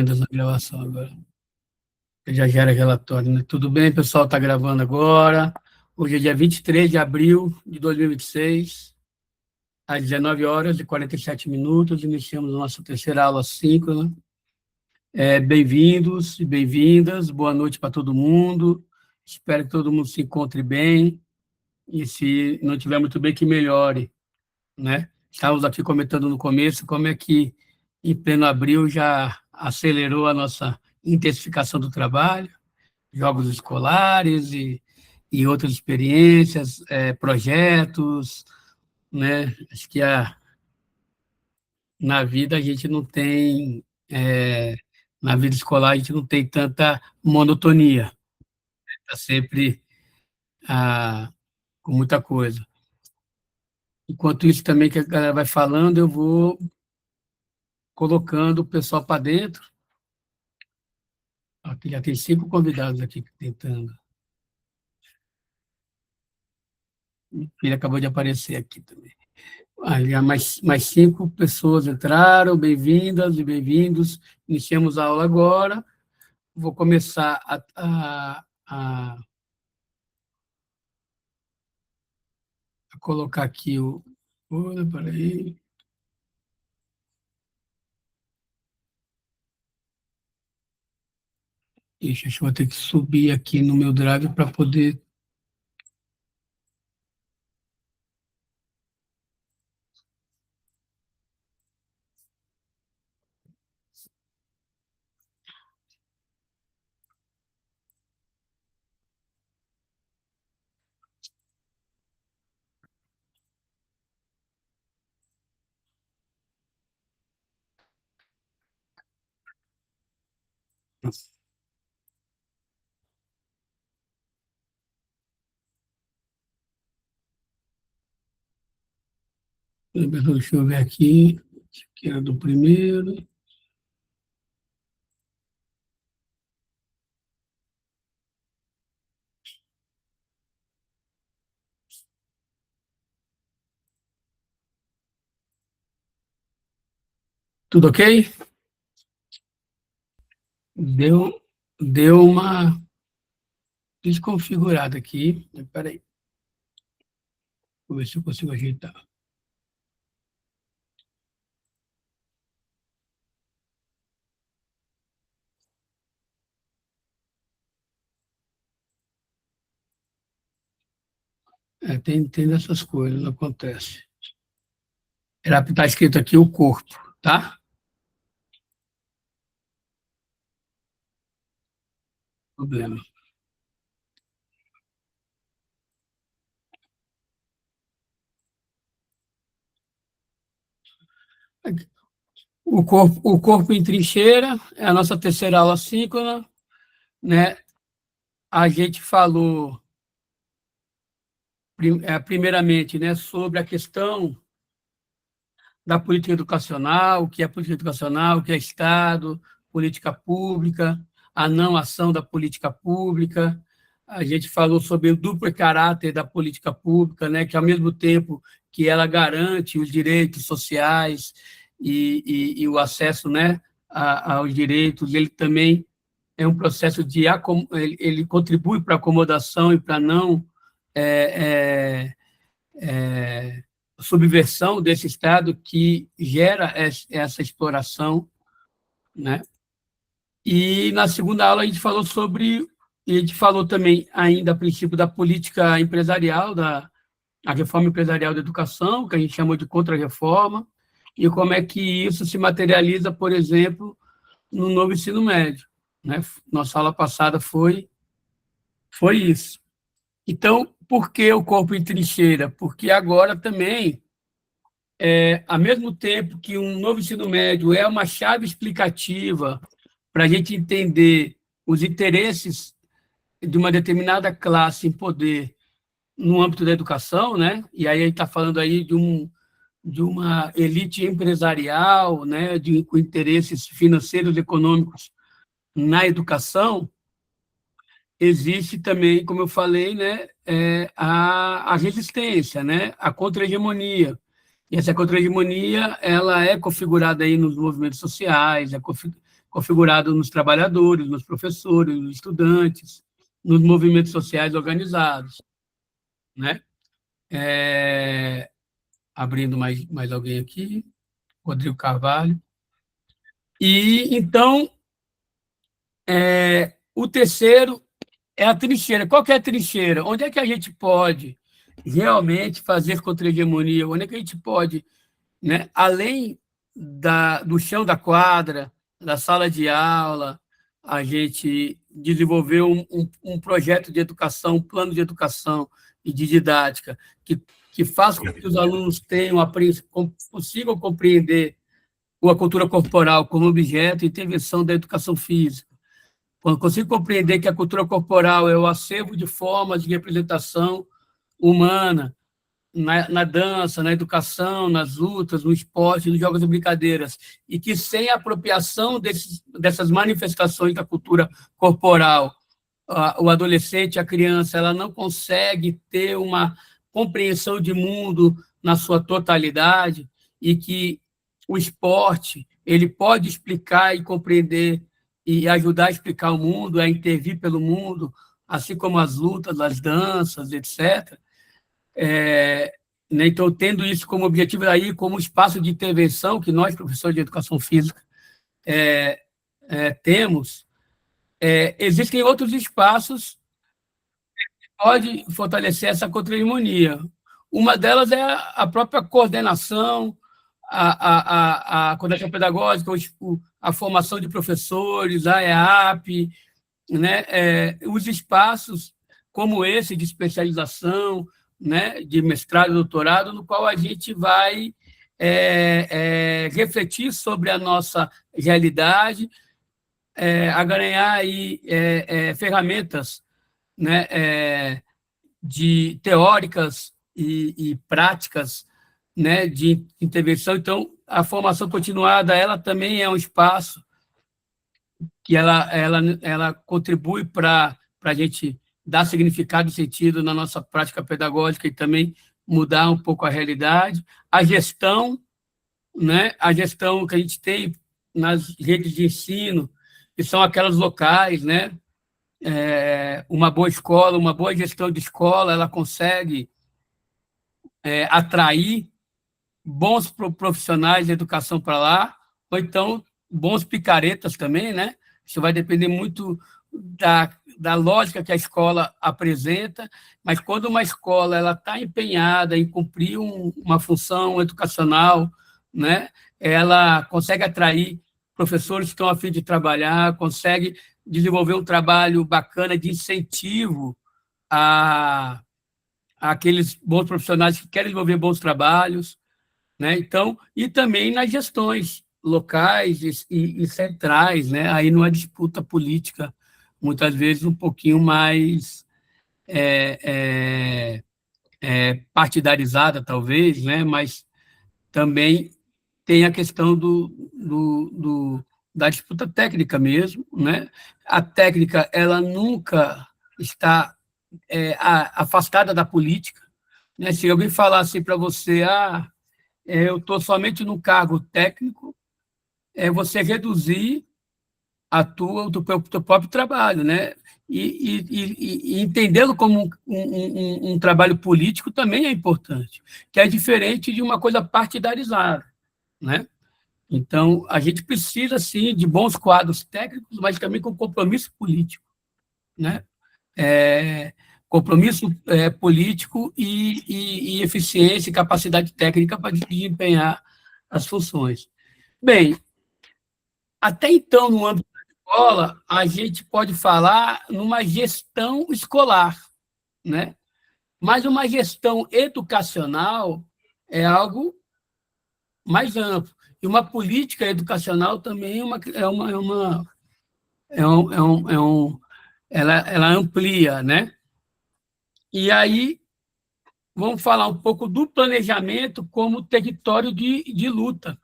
Na gravação agora. Já gera relatório, né? Tudo bem, pessoal? Está gravando agora. Hoje é dia 23 de abril de 2026, às 19 horas e 47 minutos. Iniciamos a nossa terceira aula síncrona. Bem-vindos e bem-vindas. Boa noite para todo mundo. Espero que todo mundo se encontre bem. E se não estiver muito bem, que melhore, né? Estávamos aqui comentando no começo como é que, em pleno abril, já acelerou a nossa intensificação do trabalho, jogos escolares e outras experiências, projetos, né? Acho que na vida a gente não tem, na vida escolar a gente não tem tanta monotonia, está sempre com muita coisa. Enquanto isso também que a galera vai falando, eu vou colocando o pessoal para dentro. Aqui já tem 5 convidados aqui tentando. Ele acabou de aparecer aqui também. Já mais 5 pessoas entraram, bem-vindas e bem-vindos. Iniciamos a aula agora. Vou começar a colocar aqui o... Olha, peraí. Ixi, acho que vou ter que subir aqui no meu Drive para poder... Deixa eu ver aqui. Esse aqui era do primeiro. Tudo ok? Deu uma desconfigurada aqui. Espera aí. Vou ver se eu consigo ajeitar. Tem dessas coisas, acontece. Era para estar escrito aqui o corpo, tá? Problema. O corpo em trincheira é a nossa terceira aula síncrona, né? A gente falou, primeiramente, né, sobre a questão da política educacional, o que é política educacional, o que é Estado, política pública, a não ação da política pública. A gente falou sobre o duplo caráter da política pública, né, que, ao mesmo tempo que ela garante os direitos sociais e o acesso, né, aos direitos, ele também é um processo de... ele contribui para a acomodação e para a não subversão desse Estado que gera essa exploração, né? E na segunda aula a gente falou também ainda a princípio da política empresarial, a reforma empresarial da educação, que a gente chamou de contra-reforma, e como é que isso se materializa, por exemplo, no novo ensino médio, né? Nossa aula passada foi isso. Então, por que o corpo em trincheira? Porque agora também, ao mesmo tempo que um novo ensino médio é uma chave explicativa para a gente entender os interesses de uma determinada classe em poder no âmbito da educação, né? E aí a gente está falando aí de uma elite empresarial, né? Com interesses financeiros e econômicos na educação. Existe também, como eu falei, né, a resistência, né, a contra-hegemonia. E essa contra-hegemonia ela é configurada aí nos movimentos sociais, configurado nos trabalhadores, nos professores, nos estudantes, nos movimentos sociais organizados, né? Abrindo mais alguém aqui, Rodrigo Carvalho. E, então, o terceiro é a trincheira. Qual que é a trincheira? Onde é que a gente pode realmente fazer contra-hegemonia? Onde é que a gente pode, né, além do chão da quadra, da sala de aula, a gente desenvolver um projeto de educação, um plano de educação e de didática que faça com que os alunos consigam compreender a cultura corporal como objeto e intervenção da educação física. Quando consigo compreender que a cultura corporal é o acervo de formas de representação humana, na dança, na educação, nas lutas, no esporte, nos jogos e brincadeiras, e que sem a apropriação dessas manifestações da cultura corporal, o adolescente, a criança, ela não consegue ter uma compreensão de mundo na sua totalidade, e que o esporte ele pode explicar e compreender e ajudar a explicar o mundo, a intervir pelo mundo, assim como as lutas, as danças, etc. Então, tendo isso como objetivo, aí, como espaço de intervenção que nós, professores de educação física, temos, existem outros espaços que podem fortalecer essa contra-hegemonia. Uma delas é a própria coordenação, a coordenação pedagógica, a formação de professores, a EAP, né? Os espaços como esse de especialização, né, de mestrado e doutorado, no qual a gente vai refletir sobre a nossa realidade, a ganhar aí, ferramentas, né, teóricas e práticas, né, de intervenção. Então, a formação continuada ela também é um espaço que ela contribui para a gente dar significado e sentido na nossa prática pedagógica e também mudar um pouco a realidade. A gestão, né? A gestão que a gente tem nas redes de ensino, que são aquelas locais, né? Uma boa escola, uma boa gestão de escola, ela consegue atrair bons profissionais de educação para lá, ou então bons picaretas também, né? Isso vai depender muito da lógica que a escola apresenta, mas quando uma escola ela está empenhada em cumprir uma função educacional, né? Ela consegue atrair professores que estão a fim de trabalhar, consegue desenvolver um trabalho bacana de incentivo àqueles bons profissionais que querem desenvolver bons trabalhos, né? Então, e também nas gestões locais e centrais, né? Aí numa disputa política, muitas vezes um pouquinho mais partidarizada, talvez, né? Mas também tem a questão da disputa técnica mesmo, né? A técnica ela nunca está afastada da política, né? Se alguém falasse para você, eu estou somente no cargo técnico, você reduzir o teu próprio trabalho, né? E entendê-lo como um trabalho político também é importante, que é diferente de uma coisa partidarizada, né? Então, a gente precisa, sim, de bons quadros técnicos, mas também com compromisso político, né? Compromisso político e eficiência e capacidade técnica para desempenhar as funções. Bem, até então, no âmbito da escola, a gente pode falar numa gestão escolar, né? Mas uma gestão educacional é algo mais amplo. E uma política educacional também ela amplia, né? E aí, vamos falar um pouco do planejamento como território de luta,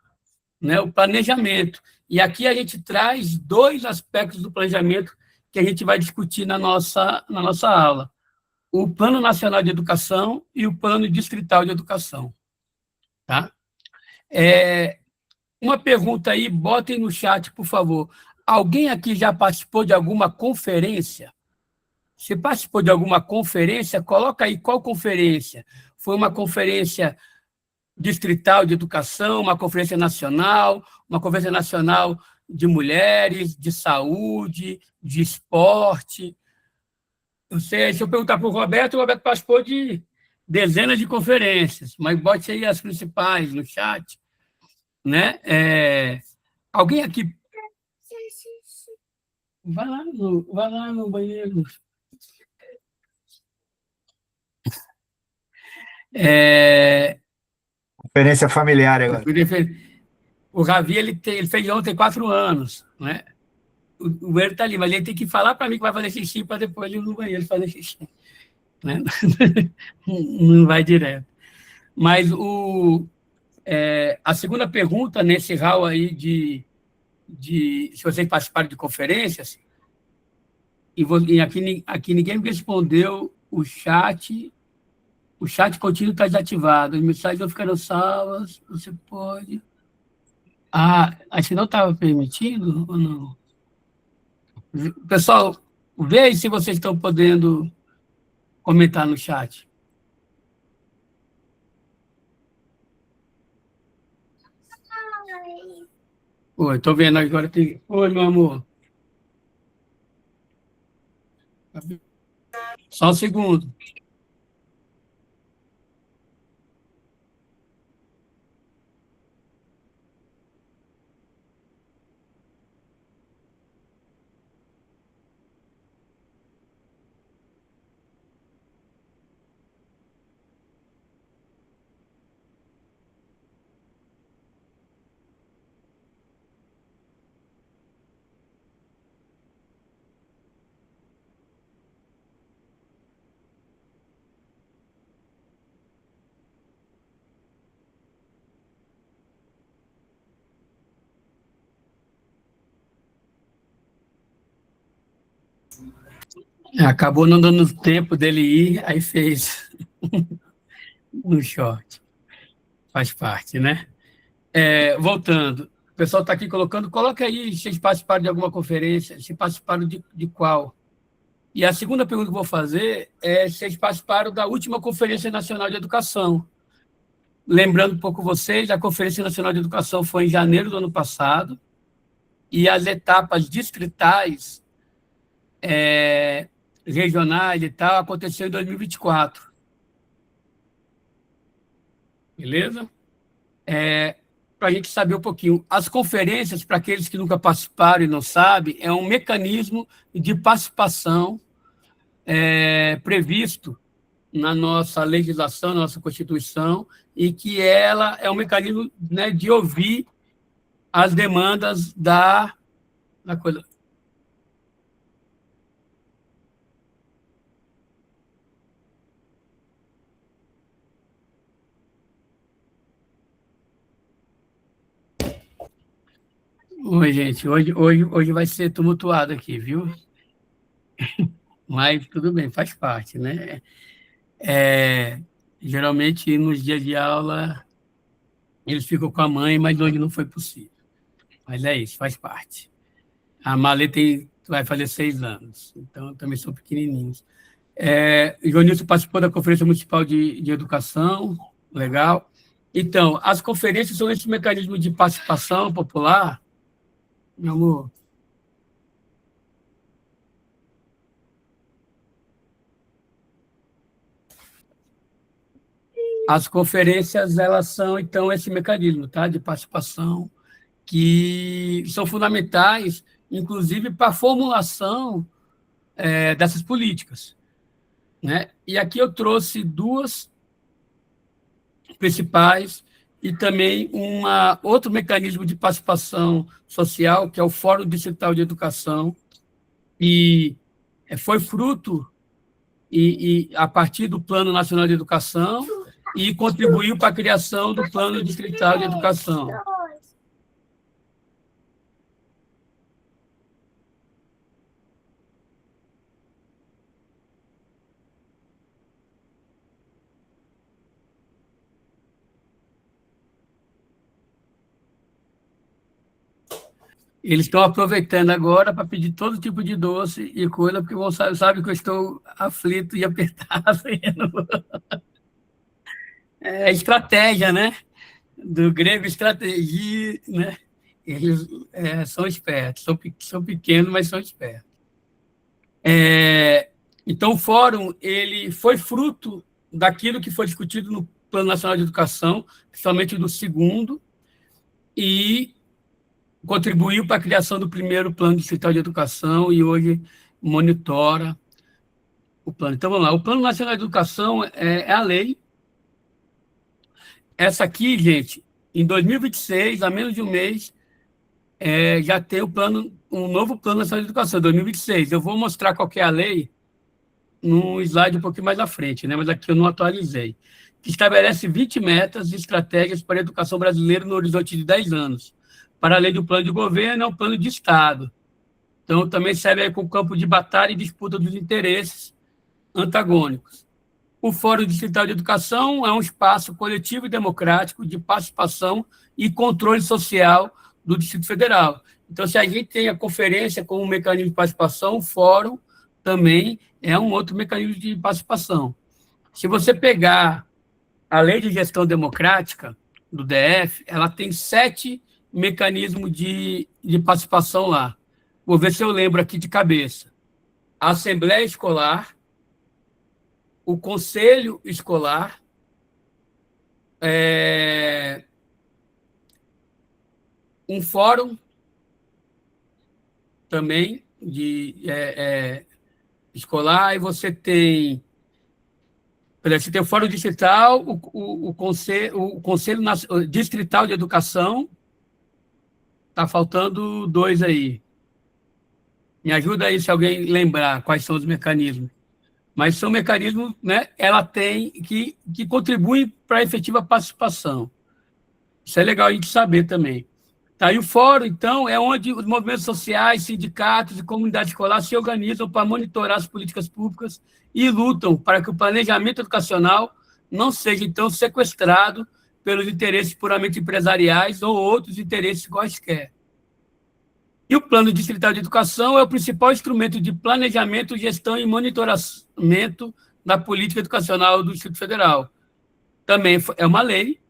né? O planejamento. E aqui a gente traz dois aspectos do planejamento que a gente vai discutir na nossa aula: o Plano Nacional de Educação e o Plano Distrital de Educação. Tá? Uma pergunta aí, botem no chat, por favor. Alguém aqui já participou de alguma conferência? Se participou de alguma conferência, coloca aí qual conferência. Foi uma conferência distrital de educação, uma conferência nacional de mulheres, de saúde, de esporte. Eu sei, se eu perguntar para o Roberto participou de dezenas de conferências, mas bote aí as principais no chat, né? Alguém aqui... Vai lá no banheiro. Conferência familiar agora. O Ravi, ele fez ontem 4 anos, né? O banheiro está ali, mas ele tem que falar para mim que vai fazer xixi para depois ele ir no banheiro fazer xixi, né? Não vai direto. Mas a segunda pergunta nesse hall aí se vocês participaram de conferências, e aqui ninguém me respondeu o chat contínuo está desativado, as mensagens não ficaram salvas, você pode... acho que não estava permitindo ou não? Pessoal, vê aí se vocês estão podendo comentar no chat. Oi, estou vendo agora. Oi, meu amor. Só um segundo. Acabou não dando tempo dele ir, aí fez no short. Faz parte, né? Voltando, o pessoal está aqui colocando, coloca aí se vocês participaram de alguma conferência, se participaram de qual. E a segunda pergunta que eu vou fazer é se vocês participaram da última Conferência Nacional de Educação. Lembrando um pouco vocês, a Conferência Nacional de Educação foi em janeiro do ano passado, e as etapas distritais, regionais e tal, aconteceu em 2024. Beleza? Para a gente saber um pouquinho. As conferências, para aqueles que nunca participaram e não sabem, é um mecanismo de participação previsto na nossa legislação, na nossa Constituição, e que ela é um mecanismo, né, de ouvir as demandas da coisa. Oi, gente, hoje vai ser tumultuado aqui, viu? Mas tudo bem, faz parte, né? Geralmente, nos dias de aula, eles ficam com a mãe, mas hoje não foi possível. Mas é isso, faz parte. A Malê vai fazer 6 anos, então também são pequenininhos. Joanilson participou da Conferência Municipal de Educação, legal. Então, as conferências são esse mecanismo de participação popular, meu amor. As conferências, elas são, então, esse mecanismo, tá, de participação, que são fundamentais, inclusive, para a formulação dessas políticas, né? E aqui eu trouxe 2 principais e também outro mecanismo de participação social, que é o Fórum Distrital de Educação, e foi fruto a partir do Plano Nacional de Educação e contribuiu para a criação do Plano Distrital de Educação. Eles estão aproveitando agora para pedir todo tipo de doce e coisa, porque sabe que eu estou aflito e apertado. É estratégia, né? Do grego estratégia, né? Eles são espertos, são pequenos, mas são espertos. Então, o fórum ele foi fruto daquilo que foi discutido no Plano Nacional de Educação, principalmente do segundo, e contribuiu para a criação do primeiro Plano Distrital de Educação e hoje monitora o plano. Então, vamos lá. O Plano Nacional de Educação é a lei. Essa aqui, gente, em 2026, há menos de um mês, já tem um novo Plano Nacional de Educação, 2026. Eu vou mostrar qual que é a lei num slide um pouquinho mais à frente, né? Mas aqui eu não atualizei. Que estabelece 20 metas e estratégias para a educação brasileira no horizonte de 10 anos. Para além do plano de governo, é um plano de Estado. Então, também serve aí como campo de batalha e disputa dos interesses antagônicos. O Fórum Distrital de Educação é um espaço coletivo e democrático de participação e controle social do Distrito Federal. Então, se a gente tem a conferência como um mecanismo de participação, o fórum também é um outro mecanismo de participação. Se você pegar a Lei de Gestão Democrática do DF, ela tem 7 mecanismos de participação lá. Vou ver se eu lembro aqui de cabeça. A Assembleia Escolar, o Conselho Escolar, um fórum também de escolar, e você tem o Fórum Distrital, o Conselho Distrital de Educação, está faltando 2 aí. Me ajuda aí se alguém lembrar quais são os mecanismos. Mas são mecanismos, né? Ela tem que contribuem para a efetiva participação. Isso é legal a gente saber também. Tá, e o fórum, então, é onde os movimentos sociais, sindicatos e comunidade escolar se organizam para monitorar as políticas públicas e lutam para que o planejamento educacional não seja, então, sequestrado pelos interesses puramente empresariais ou outros interesses quaisquer. E o Plano Distrital de Educação é o principal instrumento de planejamento, gestão e monitoramento da política educacional do Distrito Federal. Também é uma lei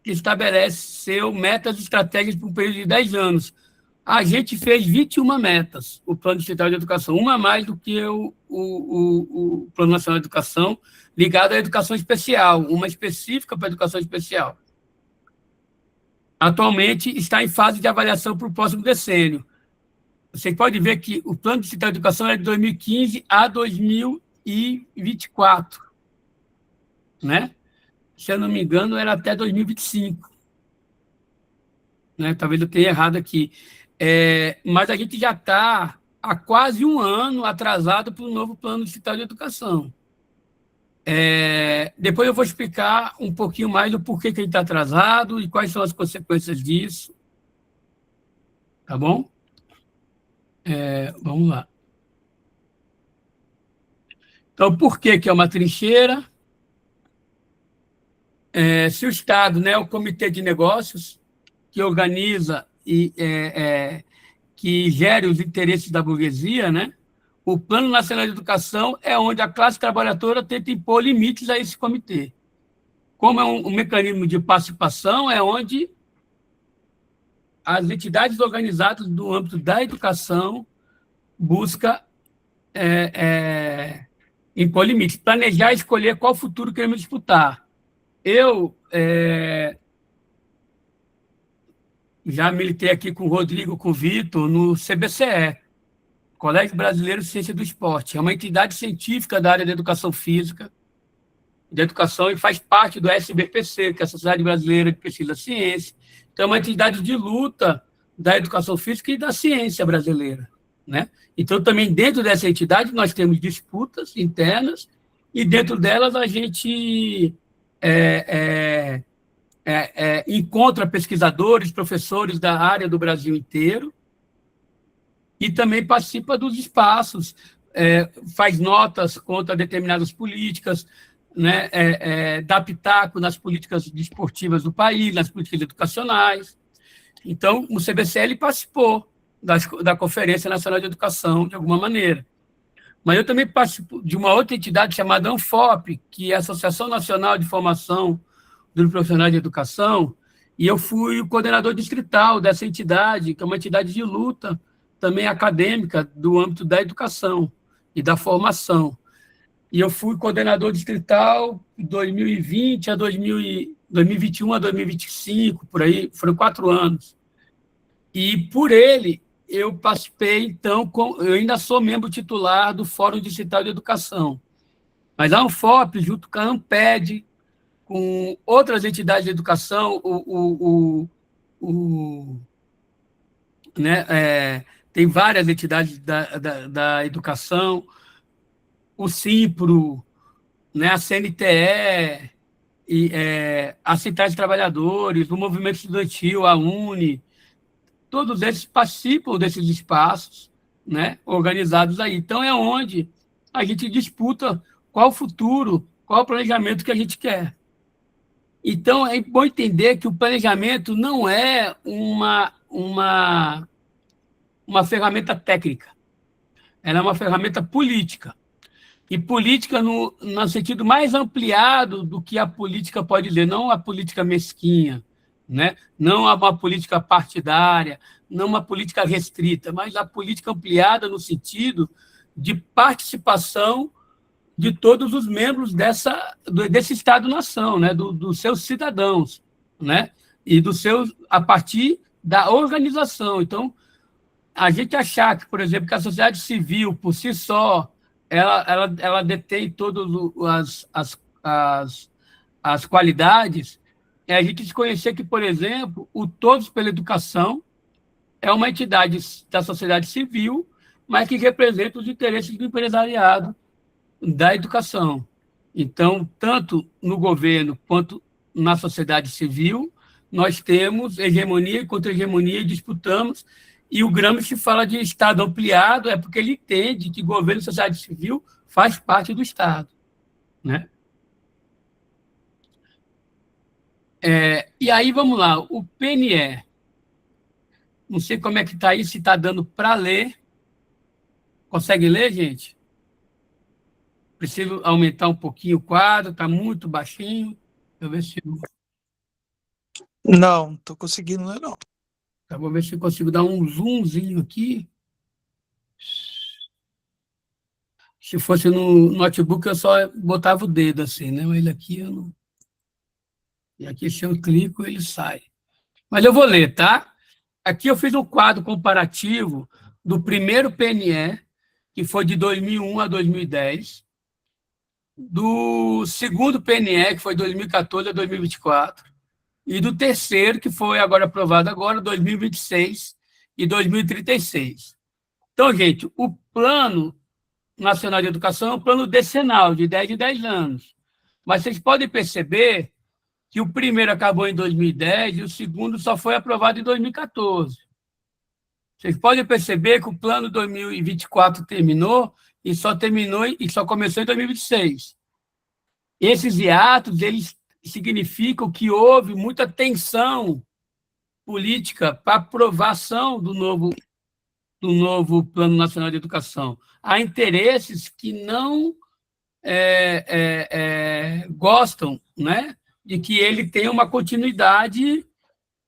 que estabelece metas e estratégias para um período de 10 anos. A gente fez 21 metas, o Plano Distrital de Educação, uma a mais do que o Plano Nacional de Educação, ligado à educação especial, uma específica para a educação especial. Atualmente está em fase de avaliação para o próximo decênio. Você pode ver que o Plano Distrital de Educação é de 2015 a 2024, né? Se eu não me engano, era até 2025. Né? Talvez eu tenha errado aqui. Mas a gente já está há quase um ano atrasado para o novo Plano Distrital de Educação. Depois eu vou explicar um pouquinho mais do porquê que ele está atrasado e quais são as consequências disso. Tá bom? Vamos lá. Então, por que é uma trincheira? Se o Estado, né, o Comitê de Negócios, que organiza e que gere os interesses da burguesia, né, o Plano Nacional de Educação é onde a classe trabalhadora tenta impor limites a esse comitê. Como é um mecanismo de participação, é onde as entidades organizadas do âmbito da educação buscam impor limites, planejar e escolher qual futuro queremos disputar. Eu já militei aqui com o Rodrigo, com o Vitor, no CBCE, Colégio Brasileiro de Ciência do Esporte. É uma entidade científica da área da educação física, da educação, e faz parte do SBPC, que é a Sociedade Brasileira de Pesquisa da Ciência. Então, é uma entidade de luta da educação física e da ciência brasileira, né? Então, também dentro dessa entidade, nós temos disputas internas e dentro delas a gente encontra pesquisadores, professores da área do Brasil inteiro e também participa dos espaços, faz notas contra determinadas políticas, né, dá pitaco nas políticas desportivas do país, nas políticas educacionais. Então, o CBCL participou da Conferência Nacional de Educação, de alguma maneira. Mas eu também participo de uma outra entidade chamada ANFOP, que é a Associação Nacional de Formação dos Profissionais de Educação, e eu fui o coordenador distrital dessa entidade, que é uma entidade de luta também acadêmica do âmbito da educação e da formação. E eu fui coordenador distrital de 2020 a 2021 a 2025, por aí, foram 4 anos. E por ele, eu participei, então, eu ainda sou membro titular do Fórum Distrital de Educação. Mas a ANFOP, junto com a ANPED, com outras entidades de educação, tem várias entidades da educação, o CIMPRO, né, a CNTE, a Centrais de Trabalhadores, o Movimento Estudantil, a UNE, todos eles participam desses espaços, né, organizados aí. Então, é onde a gente disputa qual o futuro, qual o planejamento que a gente quer. Então, é bom entender que o planejamento não é uma ferramenta técnica, ela é uma ferramenta política. E política no sentido mais ampliado do que a política pode dizer, não a política mesquinha, né? Não uma política partidária, não uma política restrita, mas a política ampliada no sentido de participação de todos os membros desse Estado-nação, né? Dos seus cidadãos, né? E a partir da organização. Então, a gente achar que, por exemplo, que a sociedade civil, por si só, ela detém todas as qualidades, é a gente desconhecer que, por exemplo, o Todos pela Educação é uma entidade da sociedade civil, mas que representa os interesses do empresariado da educação. Então, tanto no governo quanto na sociedade civil, nós temos hegemonia e contra-hegemonia e disputamos. E o Gramsci fala de Estado ampliado, é porque ele entende que governo e sociedade civil faz parte do Estado, né? E aí, vamos lá, o PNE. Não sei como é que está aí, se está dando para ler. Consegue ler, gente? Preciso aumentar um pouquinho o quadro, está muito baixinho. Deixa eu ver se Não, estou conseguindo ler, não. Vou ver se eu consigo dar um zoomzinho aqui. Se fosse no notebook, eu só botava o dedo assim, né? Mas ele aqui eu não. E aqui, se eu clico, ele sai. Mas eu vou ler, tá? Aqui eu fiz um quadro comparativo do primeiro PNE, que foi de 2001 a 2010, do segundo PNE, que foi de 2014 a 2024, e do terceiro, que foi agora aprovado agora, 2026 e 2036. Então, gente, o Plano Nacional de Educação é um plano decenal, de 10 em 10 anos. Mas vocês podem perceber que o primeiro acabou em 2010 e o segundo só foi aprovado em 2014. Vocês podem perceber que o plano 2024 terminou e só começou em 2026. Esses hiatos, eles significam que houve muita tensão política para aprovação do novo Plano Nacional de Educação. Há interesses que não gostam, né, de que ele tenha uma continuidade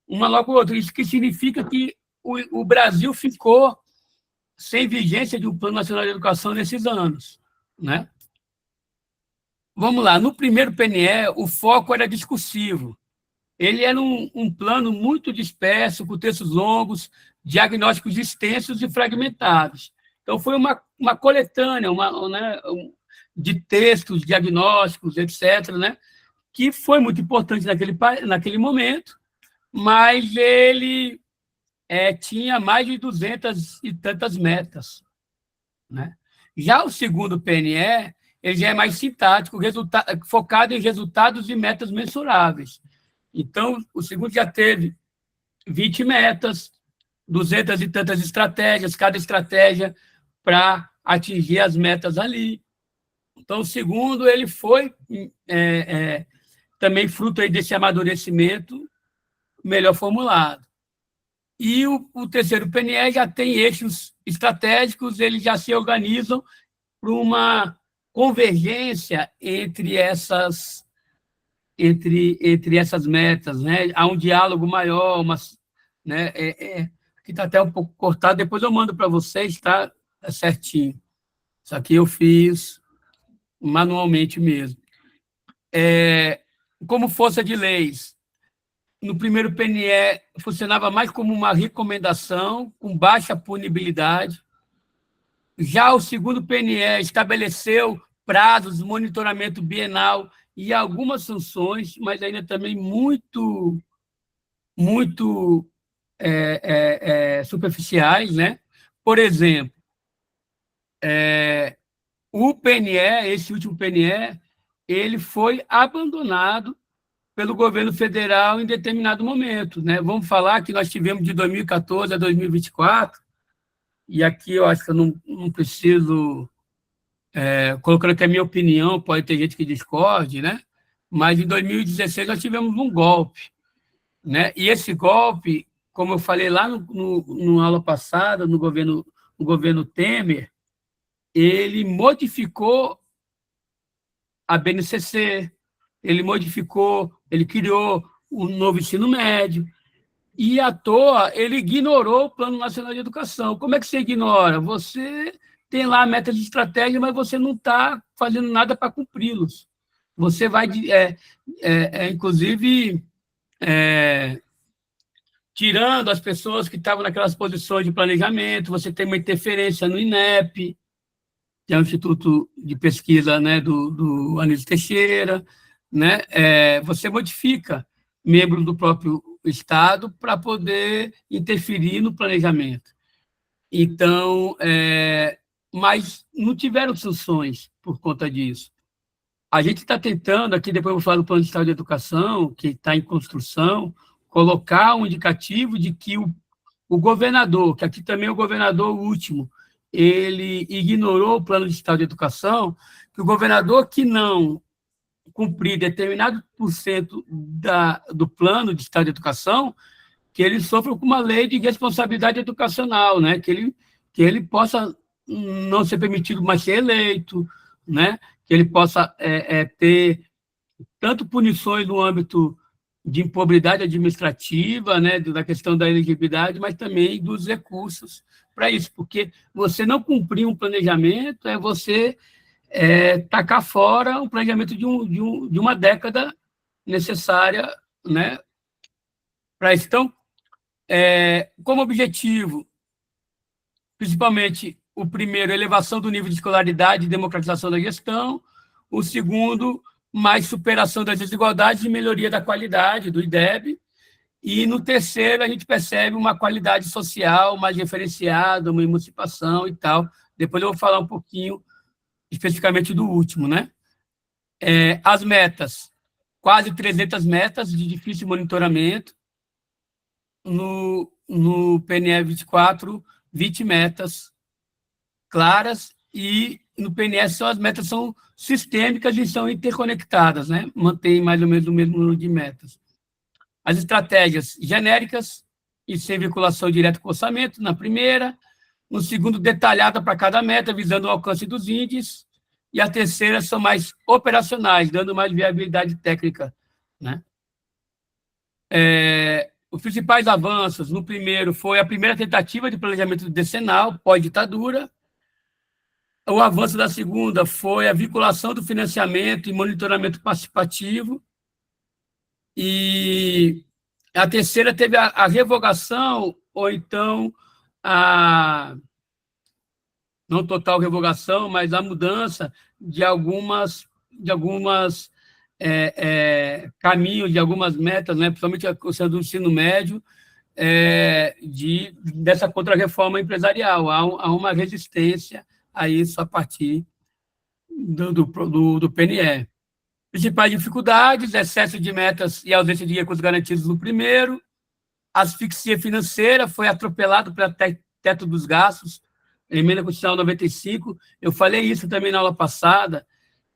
uma logo com a outra. Isso que significa que o Brasil ficou sem vigência de um Plano Nacional de Educação nesses anos, né? Vamos lá, no primeiro PNE, o foco era discursivo. Ele era um plano muito disperso, com textos longos, diagnósticos extensos e fragmentados. Então, foi uma coletânea de textos, diagnósticos, etc., né, que foi muito importante naquele momento, mas ele tinha mais de 200 e tantas metas, né? Já o segundo PNE, ele já é mais sintático, focado em resultados e metas mensuráveis. Então, o segundo já teve 20 metas, 200 e tantas estratégias, cada estratégia para atingir as metas ali. Então, o segundo, ele foi também fruto aí desse amadurecimento melhor formulado. E o terceiro PNE já tem eixos estratégicos, eles já se organizam para uma convergência entre essas metas, né? Há um diálogo maior, né? Que está até um pouco cortado, depois eu mando para vocês, tá? É certinho. Isso aqui eu fiz manualmente mesmo. Como força de leis, no primeiro PNE funcionava mais como uma recomendação, com baixa punibilidade. Já o segundo PNE estabeleceu prazos de monitoramento bienal e algumas sanções, mas ainda também muito superficiais, né? Por exemplo, o PNE, esse último PNE, ele foi abandonado pelo governo federal em determinado momento, né? Vamos falar que nós tivemos de 2014 a 2024, e aqui eu acho que eu não preciso, colocando aqui a minha opinião, pode ter gente que discorde, né? Mas em 2016 nós tivemos um golpe, né? E esse golpe, como eu falei lá no aula passada, no governo Temer, ele modificou a BNCC, ele criou um novo ensino médio, e à toa ele ignorou o Plano Nacional de Educação. Como é que você ignora? Você tem lá metas de estratégia, mas você não está fazendo nada para cumpri-los. Você vai, inclusive, tirando as pessoas que estavam naquelas posições de planejamento, você tem uma interferência no INEP, que é o Instituto de Pesquisa, né, do Anísio Teixeira, né? Você modifica membros do próprio Estado para poder interferir no planejamento. Então, mas não tiveram sanções por conta disso. A gente está tentando, aqui depois eu vou falar do Plano de Estado de Educação, que está em construção, colocar um indicativo de que o governador, que aqui também é o governador último, ele ignorou o Plano de Estado de Educação, que o governador que não cumprir determinado % do Plano de Estado de Educação, que ele sofra com uma lei de responsabilidade educacional, né? Que ele possa não ser permitido mais ser eleito, né? Que ele possa ter tanto punições no âmbito de improbidade administrativa, né, da questão da elegibilidade, mas também dos recursos para isso, porque você não cumprir um planejamento é você tacar fora um planejamento de uma década necessária, né, para isso. Então, como objetivo, principalmente o primeiro, elevação do nível de escolaridade e democratização da gestão, o segundo, mais superação das desigualdades e melhoria da qualidade do IDEB, e no terceiro a gente percebe uma qualidade social mais referenciada, uma emancipação e tal. Depois eu vou falar um pouquinho especificamente do último, né? As metas, quase 300 metas de difícil monitoramento, no PNE 24, 20 metas claras, e no PNS as metas são sistêmicas e são interconectadas, né? Mantém mais ou menos o mesmo número de metas. As estratégias genéricas e sem vinculação direta com o orçamento, na primeira. No segundo, detalhada para cada meta, visando o alcance dos índices. E a terceira são mais operacionais, dando mais viabilidade técnica, né? Os principais avanços, no primeiro, foi a primeira tentativa de planejamento decenal, pós-ditadura. O avanço da segunda foi a vinculação do financiamento e monitoramento participativo. E a terceira teve a revogação, ou então não total revogação, mas a mudança de algumas caminhos, de algumas metas, né, principalmente a questão do ensino médio, dessa contra-reforma empresarial. Há uma resistência a isso a partir do PNE. Principais dificuldades: excesso de metas e ausência de recursos garantidos no primeiro. Asfixia financeira, foi atropelado pelo teto dos gastos, emenda constitucional 95. Eu falei isso também na aula passada,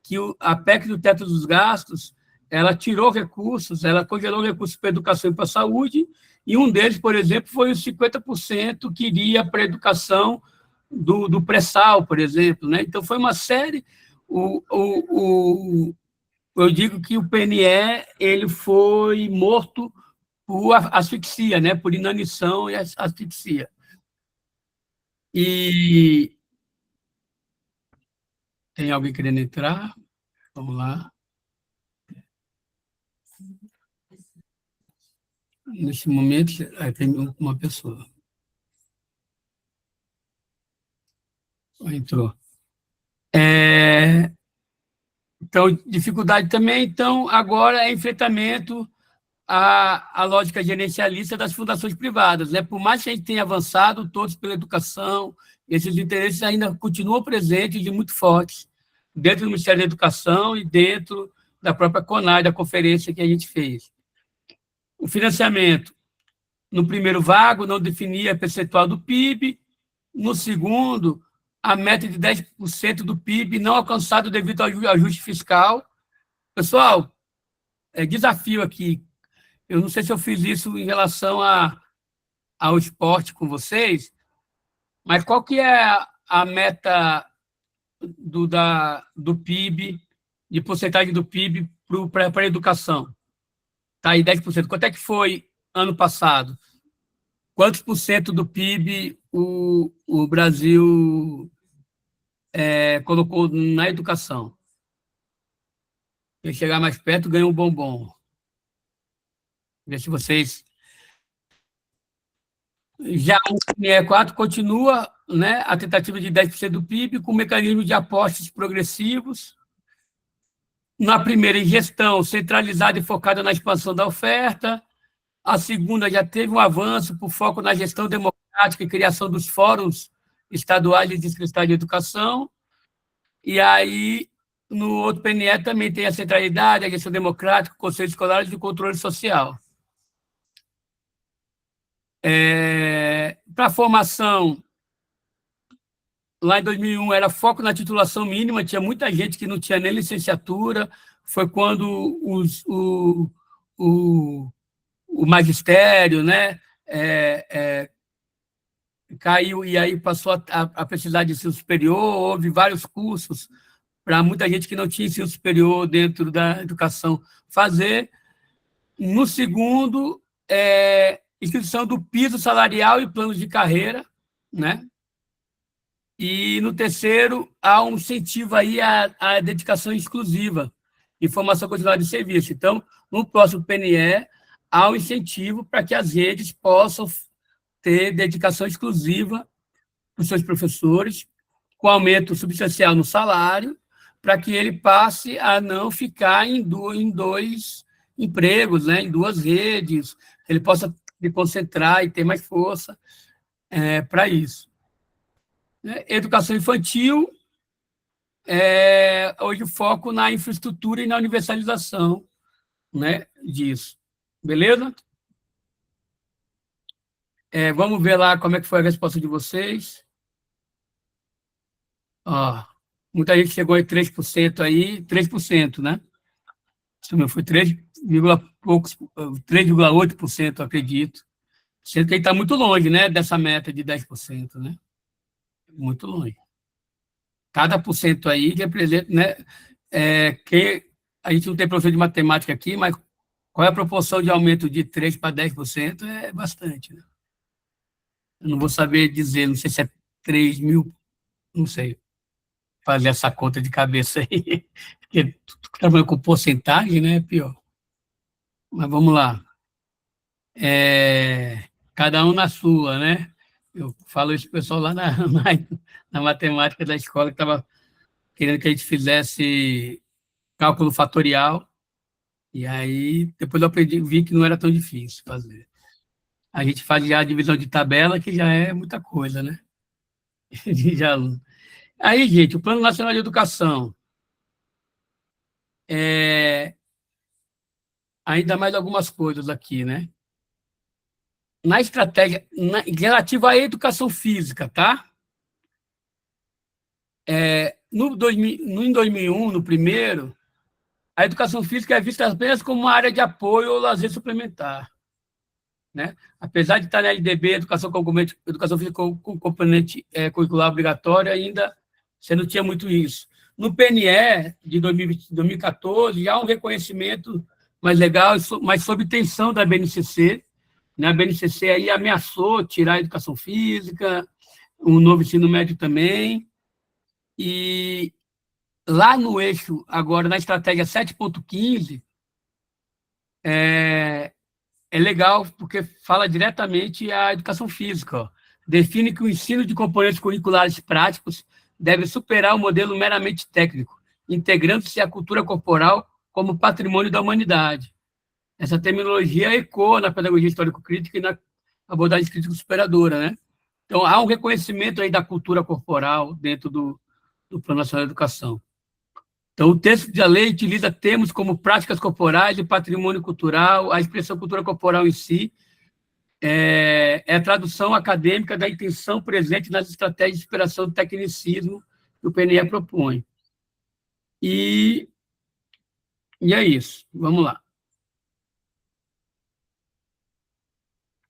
que a PEC do teto dos gastos, ela tirou recursos, ela congelou recursos para a educação e para a saúde, e um deles, por exemplo, foi os 50% que iria para a educação do pré-sal, por exemplo, né? Então, foi uma série... eu digo que o PNE ele foi morto por asfixia, né? Por inanição e asfixia. E tem alguém querendo entrar? Vamos lá. Nesse momento, tem uma pessoa. Entrou. Então, dificuldade também. Então, agora é enfrentamento à lógica gerencialista das fundações privadas, né? Por mais que a gente tenha avançado todos pela educação, esses interesses ainda continuam presentes e muito fortes dentro do Ministério da Educação e dentro da própria CONAI, da conferência que a gente fez. O financiamento, no primeiro vago, não definia a percentual do PIB, no segundo, a meta de 10% do PIB não alcançado devido ao ajuste fiscal. Pessoal, desafio aqui, eu não sei se eu fiz isso em relação ao esporte com vocês, mas qual que é a meta do PIB, de porcentagem do PIB para a educação? Está aí 10%. Quanto é que foi ano passado? Quantos por cento do PIB o Brasil colocou na educação? Quem chegar mais perto ganha um bombom. Ver se vocês... Já o PNE4 continua, né, a tentativa de 10% do PIB com mecanismo de apostas progressivos. Na primeira, em gestão centralizada e focada na expansão da oferta. A segunda já teve um avanço por foco na gestão democrática e criação dos fóruns estaduais de distritais de educação. E aí, no outro PNE também tem a centralidade, a gestão democrática, conselhos escolares e o controle social. Para a formação, lá em 2001 era foco na titulação mínima, tinha muita gente que não tinha nem licenciatura, foi quando o magistério, né, caiu e aí passou a precisar de ensino superior, houve vários cursos para muita gente que não tinha ensino superior dentro da educação fazer. No segundo, instituição do piso salarial e planos de carreira, né? E no terceiro, há um incentivo aí à dedicação exclusiva, informação continuada de serviço. Então, no próximo PNE, há um incentivo para que as redes possam ter dedicação exclusiva para os seus professores, com aumento substancial no salário, para que ele passe a não ficar em dois empregos, né, em duas redes, ele possa se concentrar e ter mais força para isso. Educação infantil, hoje o foco na infraestrutura e na universalização, né, disso. Beleza? Vamos ver lá como é que foi a resposta de vocês. Muita gente chegou em 3% aí, 3%, né? Isso mesmo, foi 3,8%, acredito. Sendo que ele está muito longe, né, dessa meta de 10%, né? Muito longe. Cada por cento aí representa, né? Que a gente não tem professor de matemática aqui, mas qual é a proporção de aumento de 3% para 10%? É bastante, né? Eu não vou saber dizer, não sei se é 3 mil, não sei fazer essa conta de cabeça aí, porque trabalhando com porcentagem, né, é pior. Mas vamos lá. Cada um na sua, né? Eu falo isso para o pessoal lá na matemática da escola, que estava querendo que a gente fizesse cálculo fatorial, e aí depois eu vi que não era tão difícil fazer. A gente faz já a divisão de tabela, que já é muita coisa, né? De aluno. Aí, gente, o Plano Nacional de Educação. Ainda mais algumas coisas aqui, né? Na estratégia, relativa à educação física, tá? Em 2001, no primeiro, a educação física é vista apenas como uma área de apoio ou lazer suplementar. né? Apesar de estar na LDB, educação física com componente curricular obrigatório, ainda você não tinha muito isso. No PNE de 2014, já há um reconhecimento mais legal, mas sob tensão da BNCC, né? A BNCC aí ameaçou tirar a educação física, o novo ensino médio também, e lá no eixo, agora na estratégia 7.15, é legal porque fala diretamente a educação física. Ó. Define que o ensino de componentes curriculares práticos deve superar o modelo meramente técnico, integrando-se à cultura corporal como patrimônio da humanidade. Essa terminologia ecoa na pedagogia histórico-crítica e na abordagem crítico-superadora, né? Então, há um reconhecimento aí da cultura corporal dentro do Plano Nacional de Educação. Então, o texto da lei utiliza termos como práticas corporais e patrimônio cultural, a expressão cultura corporal em si é a tradução acadêmica da intenção presente nas estratégias de superação do tecnicismo que o PNE propõe. E é isso. Vamos lá.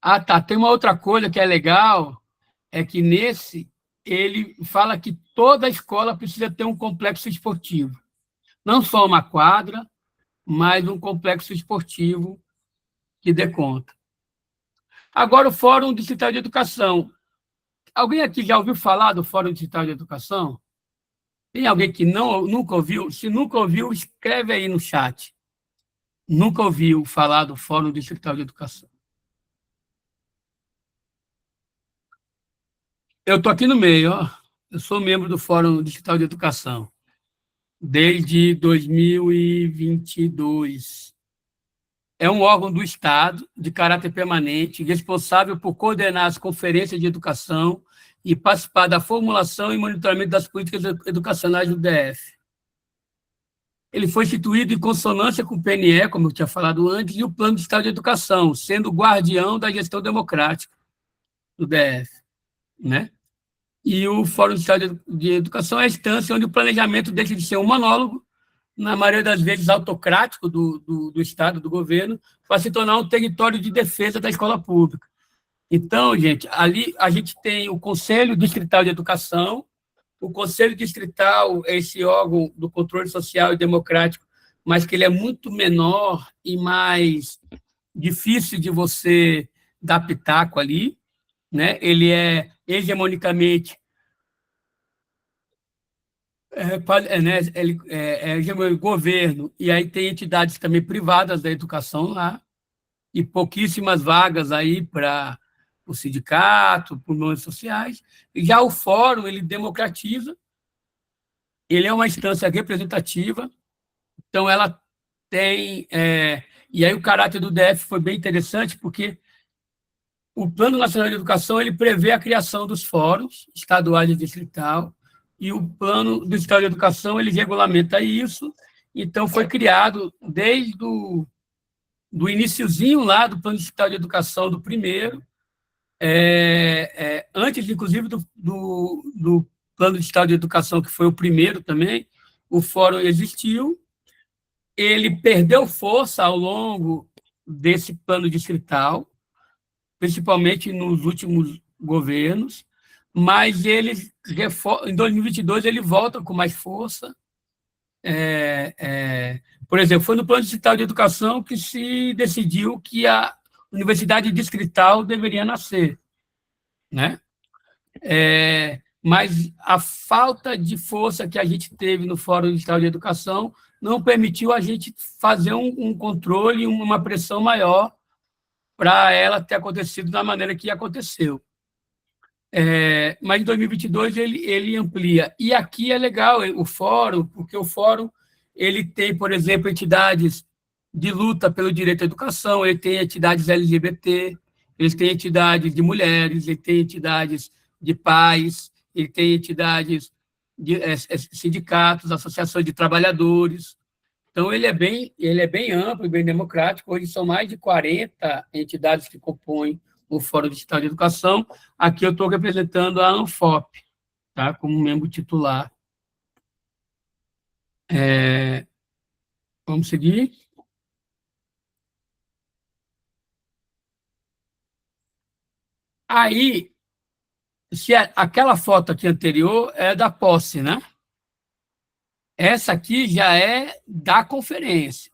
Ah, tá. Tem uma outra coisa que é legal, é que nesse ele fala que toda escola precisa ter um complexo esportivo. Não só uma quadra, mas um complexo esportivo que dê conta. Agora, o Fórum Distrital de Educação. Alguém aqui já ouviu falar do Fórum Distrital de Educação? Tem alguém que nunca ouviu? Se nunca ouviu, escreve aí no chat. Nunca ouviu falar do Fórum Distrital de Educação. Eu estou aqui no meio, ó. Eu sou membro do Fórum Distrital de Educação desde 2022. É um órgão do Estado, de caráter permanente, responsável por coordenar as conferências de educação e participar da formulação e monitoramento das políticas educacionais do DF. Ele foi instituído em consonância com o PNE, como eu tinha falado antes, e o Plano de Estado de Educação, sendo o guardião da gestão democrática do DF, né? E o Fórum de Estado de Educação é a instância onde o planejamento deixa de ser um monólogo, na maioria das vezes autocrático do Estado, do governo, para se tornar um território de defesa da escola pública. Então, gente, ali a gente tem o Conselho Distrital de Educação. O Conselho Distrital é esse órgão do controle social e democrático, mas que ele é muito menor e mais difícil de você dar pitaco ali, né? Ele é hegemonicamente governo, e aí tem entidades também privadas da educação lá, e pouquíssimas vagas aí para o sindicato, por movimentos sociais. E já o fórum, ele democratiza, ele é uma instância representativa, então ela tem... e aí o caráter do DF foi bem interessante, porque o Plano Nacional de Educação ele prevê a criação dos fóruns estaduais e distrital, e o Plano do Estado de Educação ele regulamenta isso. Então, foi criado desde do iniciozinho lá do Plano Distrital de Educação, do primeiro, antes, inclusive, do Plano Distrital de Educação, que foi o primeiro também, o fórum existiu, ele perdeu força ao longo desse plano distrital, principalmente nos últimos governos, mas ele, em 2022, ele volta com mais força. Por exemplo, foi no Plano Distrital de Educação que se decidiu que a Universidade Distrital deveria nascer, né? Mas a falta de força que a gente teve no Fórum Distrital de Educação não permitiu a gente fazer um controle, uma pressão maior para ela ter acontecido da maneira que aconteceu. Mas em 2022 ele amplia. E aqui é legal o fórum, porque o fórum ele tem, por exemplo, entidades de luta pelo direito à educação, ele tem entidades LGBT, ele tem entidades de mulheres, ele tem entidades de pais, ele tem entidades de sindicatos, associações de trabalhadores. Então, ele é bem amplo e bem democrático. Hoje são mais de 40 entidades que compõem o Fórum Digital de Educação. Aqui eu estou representando a ANFOP, tá? Como membro titular. Vamos seguir? Aí, se aquela foto aqui anterior é da posse, né? Essa aqui já é da conferência,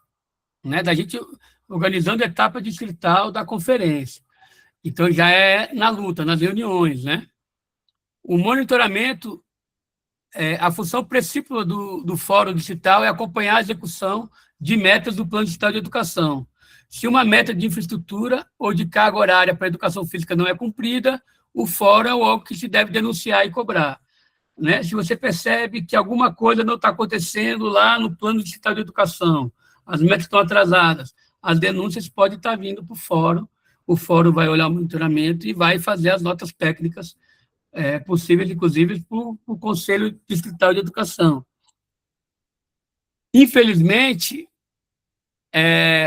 né? Da gente organizando a etapa distrital da conferência. Então, já é na luta, nas reuniões, né? O monitoramento, a função principal do Fórum Distrital é acompanhar a execução de metas do Plano Distrital de Educação. Se uma meta de infraestrutura ou de carga horária para a educação física não é cumprida, o Fórum é algo que se deve denunciar e cobrar. Né? Se você percebe que alguma coisa não está acontecendo lá no Plano Distrital de Educação, as metas estão atrasadas, as denúncias podem estar vindo para o Fórum vai olhar o monitoramento e vai fazer as notas técnicas possíveis, inclusive, para o Conselho Distrital de Educação. Infelizmente,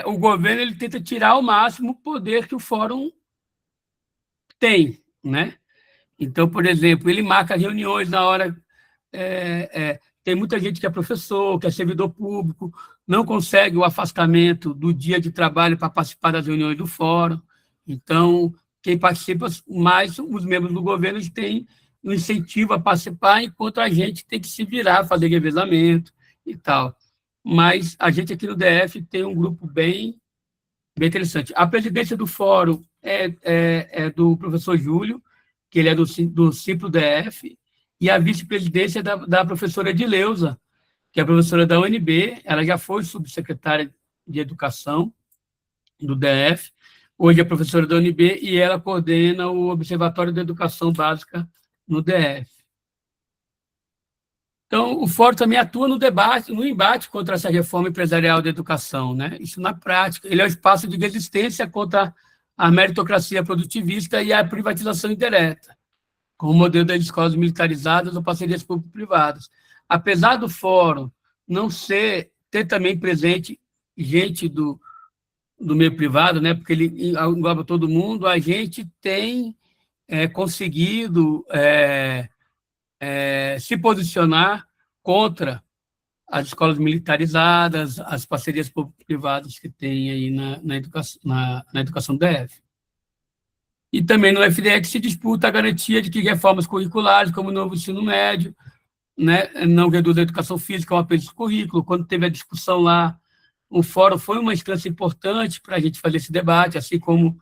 o governo ele tenta tirar ao máximo o poder que o Fórum tem, né? Então, por exemplo, ele marca reuniões na hora. Tem muita gente que é professor, que é servidor público, não consegue o afastamento do dia de trabalho para participar das reuniões do fórum. Então, quem participa mais, os membros do governo têm um incentivo a participar, enquanto a gente tem que se virar, fazer revezamento e tal. Mas a gente aqui no DF tem um grupo bem interessante. A presidência do fórum é do professor Júlio, que ele é do Cipro DF, e a vice-presidência da professora Edileuza, que é professora da UNB, ela já foi subsecretária de Educação do DF, hoje é professora da UNB, e ela coordena o Observatório da Educação Básica no DF. Então, o Fórum também atua no debate, no embate contra essa reforma empresarial da educação, né? Isso na prática. Ele é um espaço de resistência contra a meritocracia produtivista e a privatização indireta, com o modelo das escolas militarizadas ou parcerias público-privadas. Apesar do fórum não ter também presente gente do meio privado, né, porque ele engloba todo mundo, a gente tem conseguido se posicionar contra as escolas militarizadas, as parcerias público-privadas que tem aí na educação DF. E também no FDE se disputa a garantia de que reformas curriculares, como o novo ensino médio, né, não reduz a educação física, é um apêndice do currículo. Quando teve a discussão lá, o fórum foi uma instância importante para a gente fazer esse debate, assim como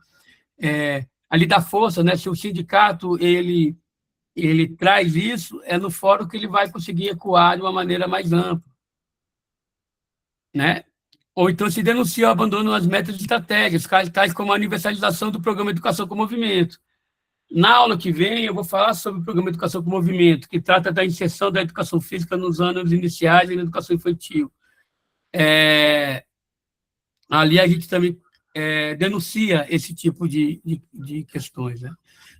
ali dá força, né, se o sindicato ele traz isso, é no fórum que ele vai conseguir ecoar de uma maneira mais ampla. Né? Ou então se denuncia o abandono das metas e estratégias, tais como a universalização do programa Educação com Movimento. Na aula que vem, eu vou falar sobre o programa Educação com Movimento, que trata da inserção da educação física nos anos iniciais e na educação infantil. Ali a gente também denuncia esse tipo de questões. Né?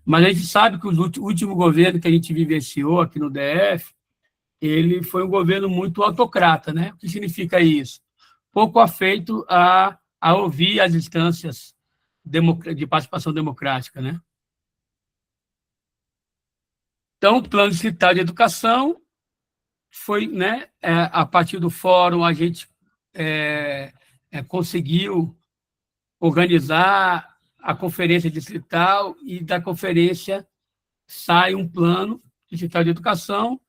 Mas a gente sabe que o último governo que a gente vivenciou aqui no DF, ele foi um governo muito autocrata. Né? O que significa isso? Pouco afeito a ouvir as instâncias de participação democrática. Né? Então, o Plano Distrital de Educação foi, né, a partir do fórum, a gente conseguiu organizar a conferência distrital e da conferência sai um plano distrital de educação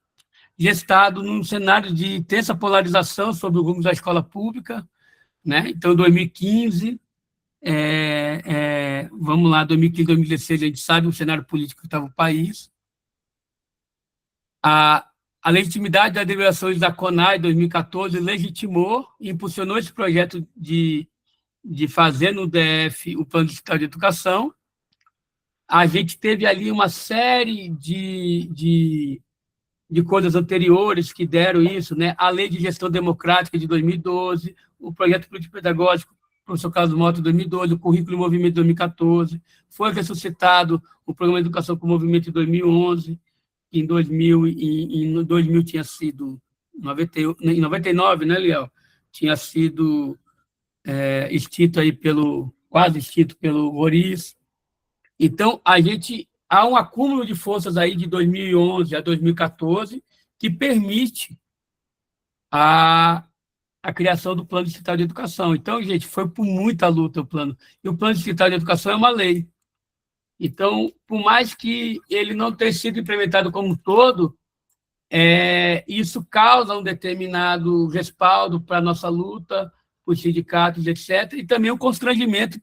gestado num cenário de intensa polarização sobre o rumo da escola pública, né? Então, 2015, vamos lá, 2015, 2016, a gente sabe o cenário político que estava o país. A legitimidade das deliberações da CONAI, 2014, legitimou e impulsionou esse projeto de fazer no DF o Plano Distrital de Educação. A gente teve ali uma série de coisas anteriores que deram isso, né? A Lei de Gestão Democrática de 2012, o Projeto Político-Pedagógico, professor Carlos Mota, 2012, o Currículo em Movimento de 2014, foi ressuscitado o Programa de Educação com Movimento de 2011, que em 2000 tinha sido, em 99, né, Liel? Tinha sido extinto aí quase extinto pelo Roriz. Então, há um acúmulo de forças aí de 2011 a 2014 que permite a criação do Plano Distrital de Educação. Então, gente, foi por muita luta o plano. E o Plano Distrital de Educação é uma lei. Então, por mais que ele não tenha sido implementado como um todo, isso causa um determinado respaldo para a nossa luta, os sindicatos, etc., e também o constrangimento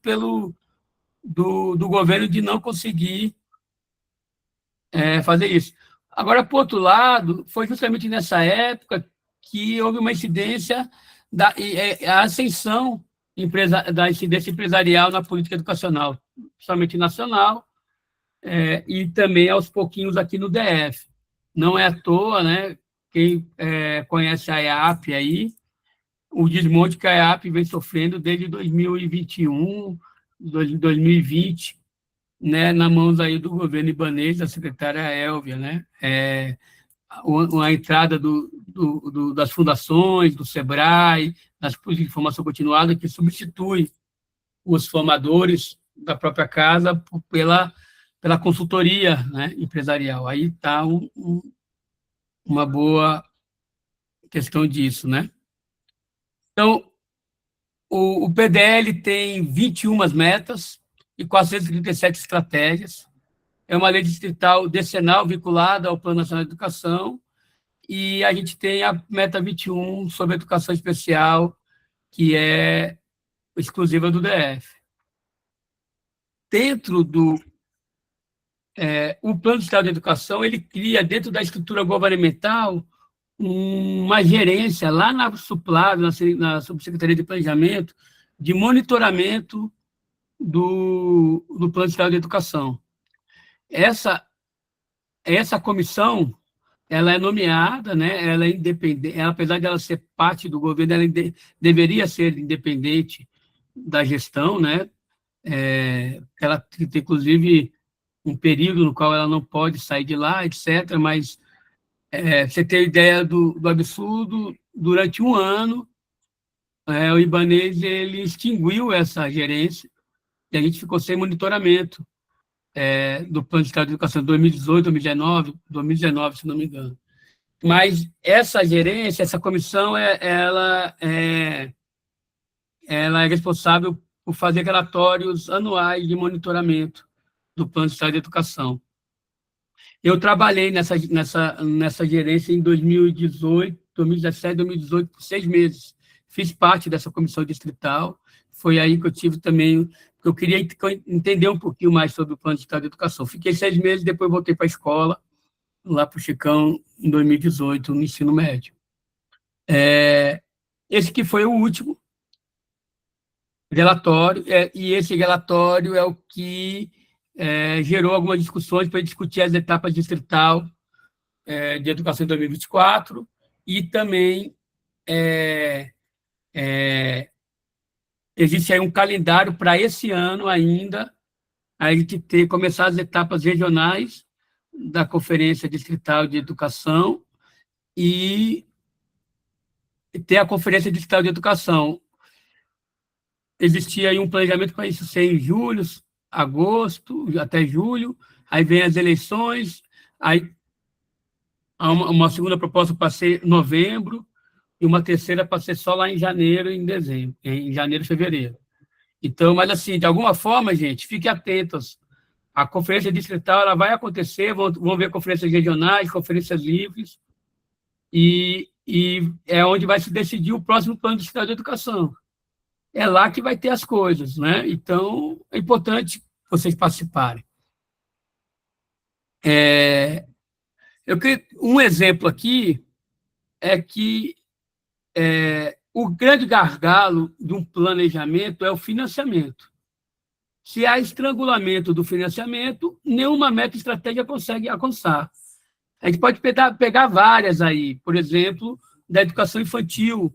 do governo de não conseguir fazer isso. Agora, por outro lado, foi justamente nessa época que houve uma incidência a ascensão da incidência empresarial na política educacional, principalmente nacional, e também aos pouquinhos aqui no DF. Não é à toa, né? Quem conhece a EAP aí, o desmonte que a EAP vem sofrendo desde 2021, 2020, né, na mãos aí do governo ibanês, da secretária Élvia, né? A entrada das fundações, do SEBRAE, das políticas de formação continuada, que substitui os formadores da própria casa pela consultoria, né, empresarial. Aí está uma boa questão disso, né? Então, o PDL tem 21 metas e 437 estratégias. É uma lei distrital decenal vinculada ao Plano Nacional de Educação, e a gente tem a meta 21 sobre educação especial, que é exclusiva do DF. Dentro o Plano Distrital de Educação, ele cria, dentro da estrutura governamental, uma gerência lá na SUPLAD, na Subsecretaria de Planejamento, de monitoramento do Plano Distrital de Educação. Essa comissão, ela é nomeada, né? Ela é independente, apesar de ela ser parte do governo, ela deveria ser independente da gestão, né? Ela tem, inclusive, um período no qual ela não pode sair de lá, etc., mas você tem ideia do absurdo, durante um ano, o ibanês ele extinguiu essa gerência e a gente ficou sem monitoramento do Plano de Estado de Educação de 2018, 2019, se não me engano. Mas essa gerência, essa comissão, ela é responsável por fazer relatórios anuais de monitoramento do Plano de Estado de Educação. Eu trabalhei nessa gerência em 2018, 2017, 2018, por 6 meses. Fiz parte dessa comissão distrital. Foi aí que eu tive também, que eu queria entender um pouquinho mais sobre o Plano de Estado de Educação. Fiquei 6 meses, depois voltei para a escola, lá para o Chicão, em 2018, no ensino médio. Esse que foi o último relatório, e esse relatório é o que gerou algumas discussões para discutir as etapas distrital de educação em 2024, e também existe aí um calendário para esse ano ainda, a gente começar as etapas regionais da Conferência Distrital de Educação e ter a Conferência Distrital de Educação. Existia aí um planejamento para isso ser em julho, agosto, até julho, aí vem as eleições, aí há uma segunda proposta para ser novembro, e uma terceira para ser só lá em janeiro e em dezembro, em janeiro e fevereiro. Então, mas assim, de alguma forma, gente, fiquem atentos. A conferência distrital ela vai acontecer, vão ver conferências regionais, conferências livres, e é onde vai se decidir o próximo plano distrital de educação. É lá que vai ter as coisas, né? Então, é importante vocês participarem. Um exemplo aqui é que o grande gargalo de um planejamento é o financiamento. Se há estrangulamento do financiamento, nenhuma meta estratégica consegue alcançar. A gente pode pegar várias aí, por exemplo, da educação infantil,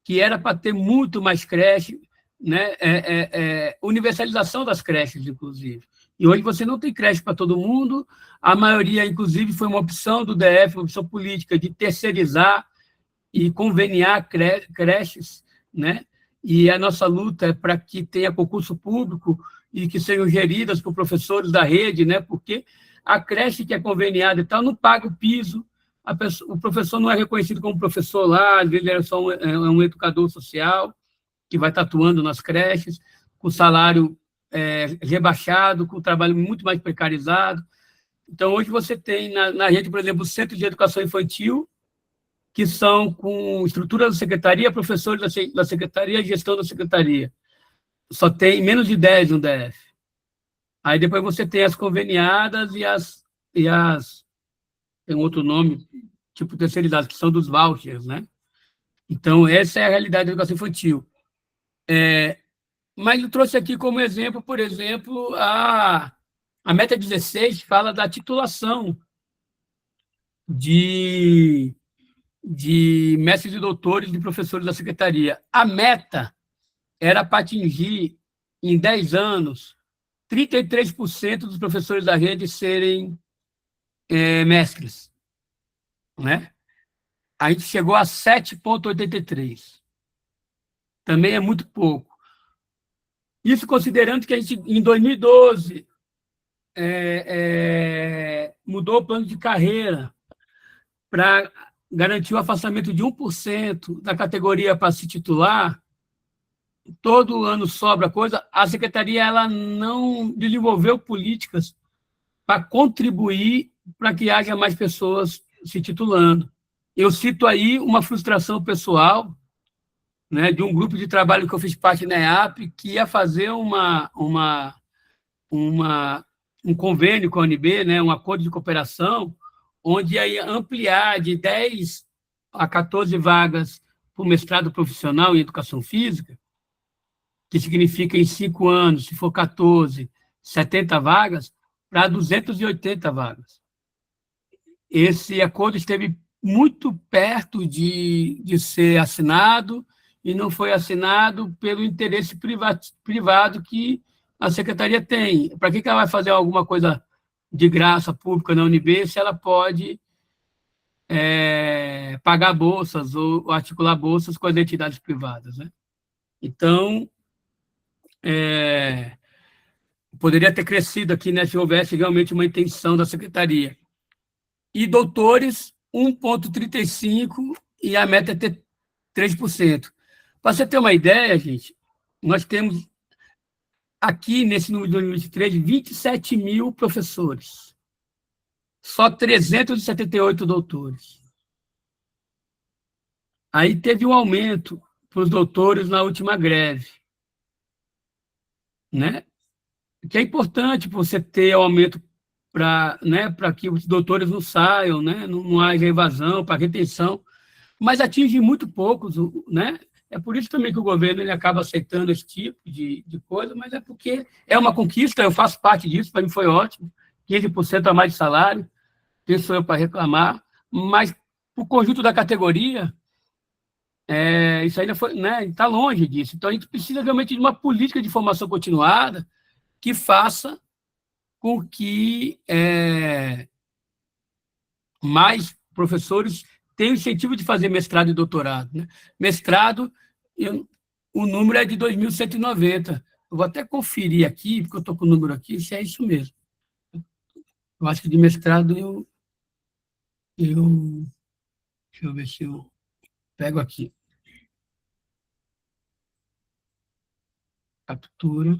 que era para ter muito mais creche, né? Universalização das creches, inclusive. E hoje você não tem creche para todo mundo, a maioria, inclusive, foi uma opção do DF, uma opção política de terceirizar e conveniar creches, né? E a nossa luta é para que tenha concurso público e que sejam geridas por professores da rede, né? Porque a creche que é conveniada e tal não paga o piso, o professor não é reconhecido como professor lá, às vezes ele é só um educador social que vai estar atuando nas creches, com salário rebaixado, com trabalho muito mais precarizado. Então, hoje você tem na rede, por exemplo, o Centro de Educação Infantil, que são com estrutura da secretaria, professores da secretaria, gestão da secretaria. Só tem menos de 10 no DF. Aí depois você tem as conveniadas e as tem outro nome, tipo terceirizadas, que são dos vouchers, né? Então, essa é a realidade da educação infantil. Mas eu trouxe aqui como exemplo, por exemplo, a Meta 16 fala da titulação de mestres e doutores de professores da secretaria. A meta era para atingir, em 10 anos, 33% dos professores da rede serem mestres, né? A gente chegou a 7,83. Também é muito pouco. Isso considerando que a gente, em 2012, mudou o plano de carreira para garantir o afastamento de 1% da categoria para se titular. Todo ano sobra coisa. A secretaria ela não desenvolveu políticas para contribuir para que haja mais pessoas se titulando. Eu cito aí uma frustração pessoal, né, de um grupo de trabalho que eu fiz parte na EAP, que ia fazer um convênio com a UNB, né, um acordo de cooperação, onde ia ampliar de 10 a 14 vagas para o mestrado profissional em educação física, que significa em 5 anos, se for 14, 70 vagas, para 280 vagas. Esse acordo esteve muito perto de ser assinado e não foi assinado pelo interesse privado que a secretaria tem. Para que ela vai fazer alguma coisa de graça pública na UNB se ela pode pagar bolsas ou articular bolsas com as entidades privadas, né? Então, poderia ter crescido aqui, né, se houvesse realmente uma intenção da secretaria. E doutores, 1,35%, e a meta é ter 3%. Para você ter uma ideia, gente, nós temos aqui, nesse número de 2023, 27 mil professores. Só 378 doutores. Aí teve um aumento para os doutores na última greve, né? Que é importante você ter aumento para, né, para que os doutores não saiam, né? Não haja evasão, para retenção, mas atinge muito poucos, né? É por isso também que o governo ele acaba aceitando esse tipo de coisa, mas é porque é uma conquista, eu faço parte disso, para mim foi ótimo, 15% a mais de salário, quem sou eu para reclamar, mas para o conjunto da categoria, isso ainda foi, né, está longe disso. Então, a gente precisa realmente de uma política de formação continuada que faça com que mais professores tenham incentivo de fazer mestrado e doutorado, né? Mestrado, o número é de 2.190. Eu vou até conferir aqui, porque eu estou com o número aqui, se é isso mesmo. Eu acho que de mestrado deixa eu ver se eu pego aqui. Captura.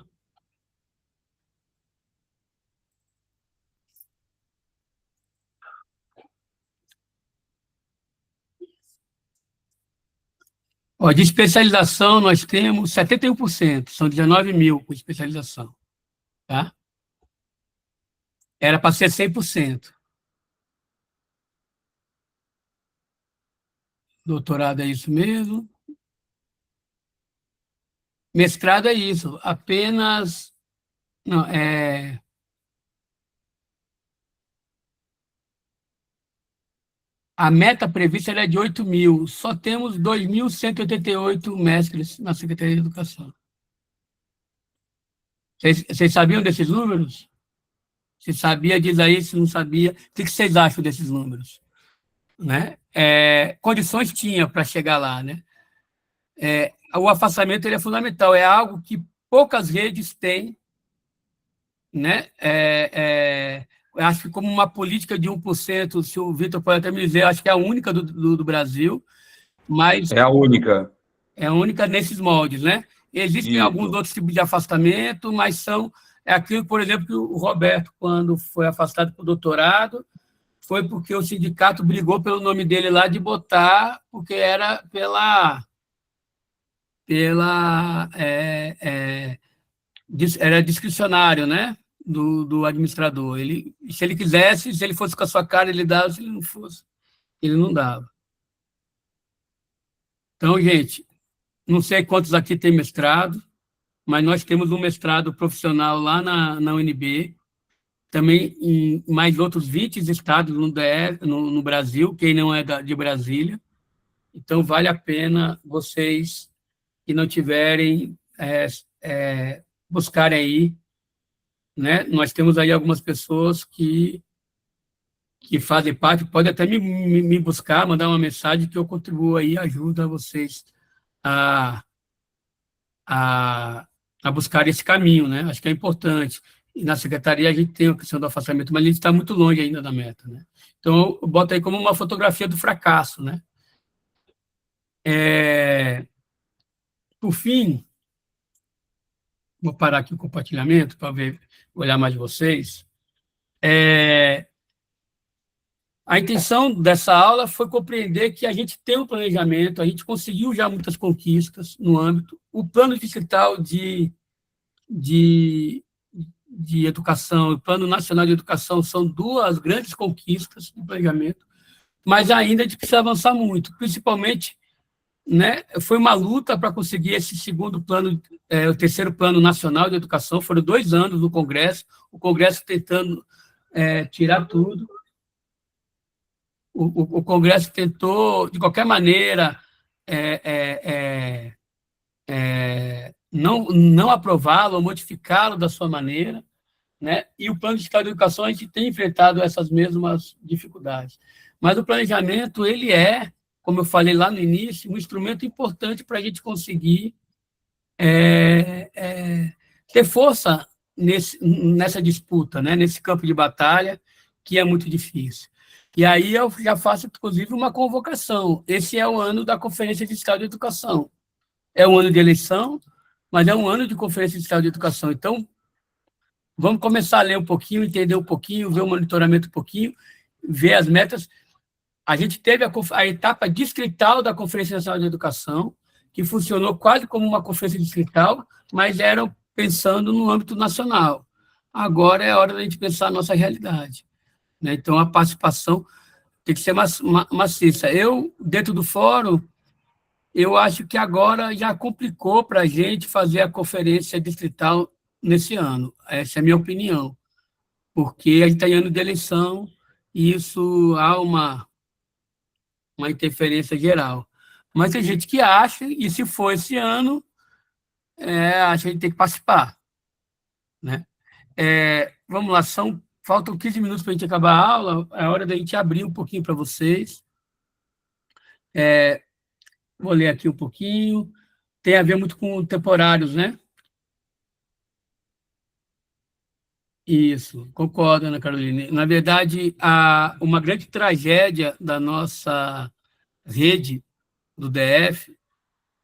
Ó, de especialização, nós temos 71%, são 19 mil com especialização. Tá? Era para ser 100%. Doutorado é isso mesmo. Mestrado é isso, apenas... Não, a meta prevista é de 8 mil, só temos 2.188 mestres na Secretaria de Educação. Vocês sabiam desses números? Se sabia, diz aí, se não sabia. O que vocês acham desses números? Né? Condições tinha para chegar lá, né? O afastamento ele é fundamental, é algo que poucas redes têm, né? Eu acho que como uma política de 1%, se o Vitor pode até me dizer, acho que é a única do Brasil, mas... É a única. É a única nesses moldes, né? Existem alguns Isso. outros tipos de afastamento, mas é aquilo, por exemplo, que o Roberto, quando foi afastado para o doutorado, foi porque o sindicato brigou pelo nome dele lá de botar, porque era era discricionário, né? Do administrador. Se ele quisesse, se ele fosse com a sua cara, ele dava, se ele não fosse, ele não dava. Então, gente, não sei quantos aqui têm mestrado, mas nós temos um mestrado profissional lá na UNB, também em mais outros 20 estados no Brasil, quem não é de Brasília. Então, vale a pena vocês que não tiverem, buscarem aí, né? Nós temos aí algumas pessoas que fazem parte, pode até me buscar, mandar uma mensagem que eu contribuo aí, ajuda vocês a, a, a buscar esse caminho, né? Acho que é importante. E na secretaria a gente tem a questão do afastamento, mas a gente está muito longe ainda da meta, né? Então, eu boto aí como uma fotografia do fracasso, né? Por fim, vou parar aqui o compartilhamento para olhar mais vocês. A intenção dessa aula foi compreender que a gente tem um planejamento, a gente conseguiu já muitas conquistas no âmbito. O plano distrital de educação, o Plano Nacional de Educação são duas grandes conquistas do planejamento, mas ainda a gente precisa avançar muito, principalmente, né, foi uma luta para conseguir esse segundo plano, o terceiro Plano Nacional de Educação, foram 2 anos no Congresso, o Congresso tentando tirar tudo, o Congresso tentou, de qualquer maneira, não aprová-lo ou modificá-lo da sua maneira, né? E o Plano Distrital de Educação, a gente tem enfrentado essas mesmas dificuldades. Mas o planejamento, ele como eu falei lá no início, um instrumento importante para a gente conseguir ter força nessa disputa, né? Nesse campo de batalha, que é muito difícil. E aí eu já faço, inclusive, uma convocação. Esse é o ano da Conferência Distrital de Educação. É um ano de eleição, mas é um ano de Conferência Distrital de Educação. Então, vamos começar a ler um pouquinho, entender um pouquinho, ver o monitoramento um pouquinho, ver as metas. A gente teve a etapa distrital da Conferência Nacional de Educação, que funcionou quase como uma conferência distrital, mas eram pensando no âmbito nacional. Agora é a hora da gente pensar a nossa realidade, né? Então, a participação tem que ser maciça. Dentro do fórum, eu acho que agora já complicou para a gente fazer a conferência distrital nesse ano. Essa é a minha opinião, porque a gente está em ano de eleição e isso há uma interferência geral. Mas tem gente que acha, e se for esse ano, acha que a gente tem que participar, né? Vamos lá, faltam 15 minutos para a gente acabar a aula, é hora da gente abrir um pouquinho para vocês. Vou ler aqui um pouquinho. Tem a ver muito com temporários, né? Isso, concordo, Ana Carolina. Na verdade, uma grande tragédia da nossa rede do DF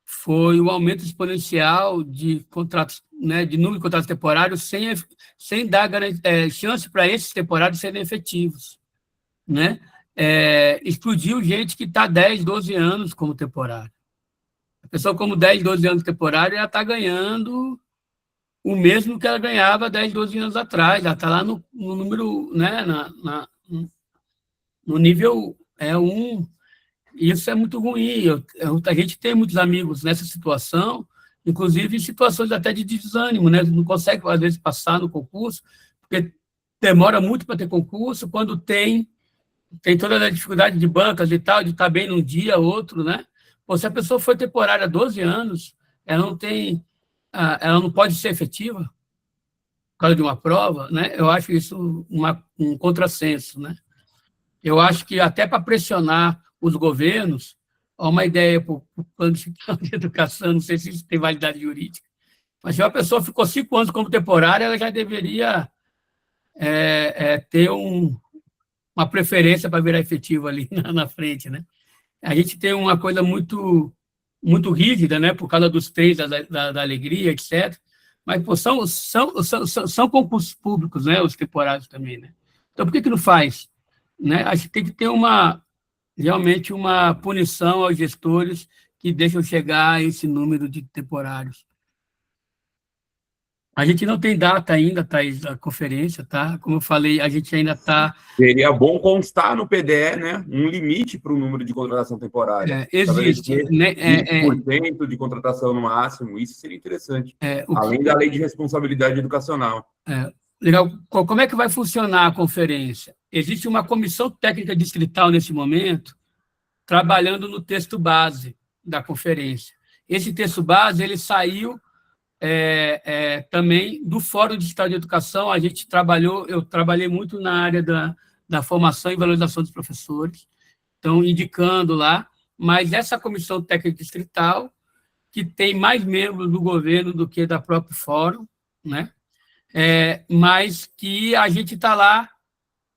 foi o aumento exponencial de contratos, né, de número de contratos temporários sem dar chance para esses temporários serem efetivos, né? Explodiu gente que está 10, 12 anos como temporário. A pessoa como 10, 12 anos temporário, ela está ganhando o mesmo que ela ganhava 10, 12 anos atrás, ela está lá no número, né, no nível 1. Isso é muito ruim. A gente tem muitos amigos nessa situação, inclusive em situações até de desânimo, né? Não consegue, às vezes, passar no concurso, porque demora muito para ter concurso, quando tem toda a dificuldade de bancas e tal, de estar bem num dia, outro, né? Pô, se a pessoa foi temporária há 12 anos, ela não pode ser efetiva por causa de uma prova, né? Eu acho isso um contrassenso, né? Eu acho que até para pressionar os governos, há uma ideia para o Plano Distrital de Educação, não sei se isso tem validade jurídica, mas se uma pessoa ficou 5 anos como temporária, ela já deveria ter uma preferência para virar efetivo ali na frente, né? A gente tem uma coisa muito muito rígida, né, por causa dos três da alegria, etc. Mas pô, são concursos públicos, né, os temporários também, né? Então, por que não faz? Né? Acho que tem que ter realmente uma punição aos gestores que deixam chegar a esse número de temporários. A gente não tem data ainda, Thaís, da conferência, tá? Como eu falei, a gente ainda está... Seria bom constar no PDE, né, um limite para o número de contratação temporária. Existe. Né? 20% de contratação no máximo, isso seria interessante. Além da lei de responsabilidade educacional. Legal. Como é que vai funcionar a conferência? Existe uma comissão técnica distrital nesse momento, trabalhando no texto base da conferência. Esse texto base ele saiu também do Fórum Digital de Educação. Eu trabalhei muito na área da formação e valorização dos professores, então, indicando lá, mas essa comissão técnica distrital, que tem mais membros do governo do que da própria Fórum, né? Mas que a gente está lá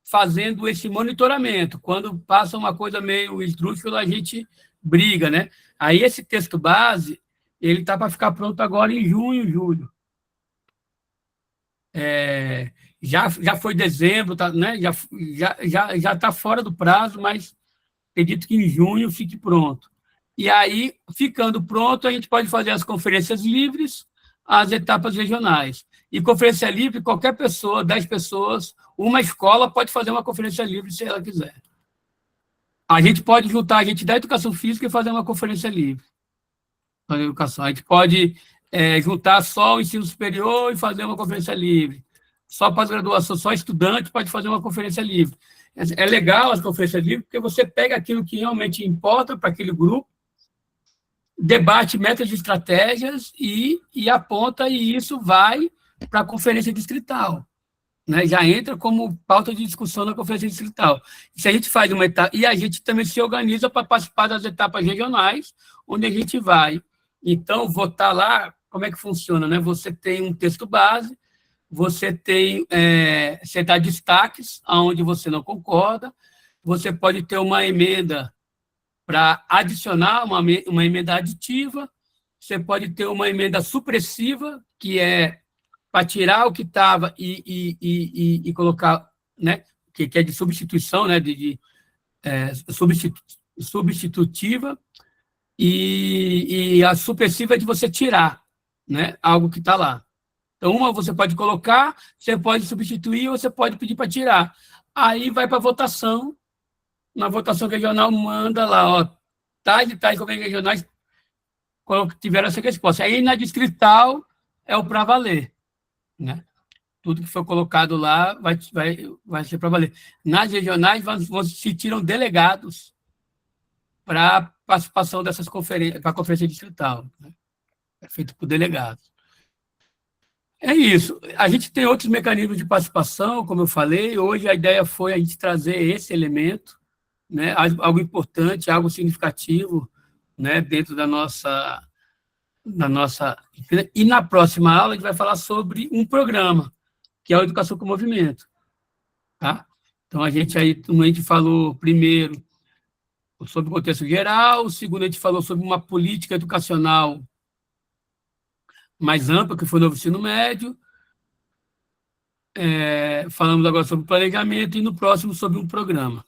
fazendo esse monitoramento. Quando passa uma coisa meio esdrúxula, a gente briga, né? Aí esse texto base, ele está para ficar pronto agora em junho, julho. Já foi dezembro, tá, né? Já está fora do prazo, mas acredito que em junho fique pronto. E aí, ficando pronto, a gente pode fazer as conferências livres, as etapas regionais. E conferência livre, qualquer pessoa, 10 pessoas, uma escola pode fazer uma conferência livre se ela quiser. A gente pode juntar a gente da educação física e fazer uma conferência livre. A gente pode juntar só o ensino superior e fazer uma conferência livre. Só pós-graduação, só estudante pode fazer uma conferência livre. É legal as conferências livres, porque você pega aquilo que realmente importa para aquele grupo, debate metas e estratégias e aponta, e isso vai para a conferência distrital. Né? Já entra como pauta de discussão na conferência distrital. Se a gente faz uma etapa, e a gente também se organiza para participar das etapas regionais, onde a gente vai. Então, votar lá, como é que funciona? Né? Você tem um texto base, você dá destaques aonde você não concorda, você pode ter uma emenda para adicionar uma emenda aditiva, você pode ter uma emenda supressiva, que é para tirar o que estava e colocar, né, que é de substituição, né, substitutiva, e a supressiva é de você tirar, né, algo que está lá. Então, uma você pode colocar, você pode substituir, ou você pode pedir para tirar. Aí vai para a votação. Na votação regional, manda lá, ó, tais e tais convênios regionais tiveram essa resposta. Aí, na distrital, é o para valer. Né? Tudo que for colocado lá vai ser para valer. Nas regionais, se tiram delegados para participação dessas conferências, para a conferência distrital. Né? É feito por delegados. É isso. A gente tem outros mecanismos de participação, como eu falei. Hoje a ideia foi a gente trazer esse elemento, né, algo importante, algo significativo, né, dentro da nossa... E na próxima aula a gente vai falar sobre um programa, que é a Educação com Movimento. Tá? Então, a gente falou primeiro sobre o contexto geral, o segundo a gente falou sobre uma política educacional mais ampla, que foi o novo ensino médio. Falamos agora sobre planejamento e no próximo sobre um programa.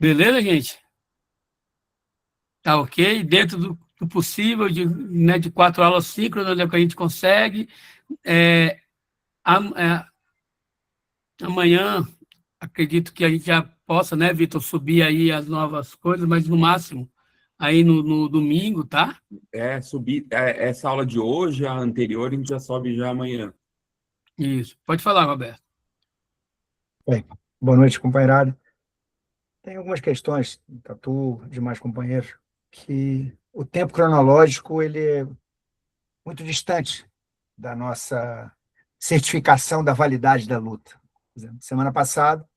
Beleza, gente? Tá ok? Dentro do possível, de 4 aulas síncronas, é o que a gente consegue. Amanhã, acredito que a gente já possa, né, Vitor, subir aí as novas coisas, mas no máximo aí no domingo, tá? Subir essa aula de hoje, a anterior, a gente já sobe já amanhã. Isso. Pode falar, Roberto. Bem, boa noite, companheirada. Tem algumas questões, Tatu, demais companheiros, que o tempo cronológico ele é muito distante da nossa certificação da validade da luta. Por exemplo, semana passada,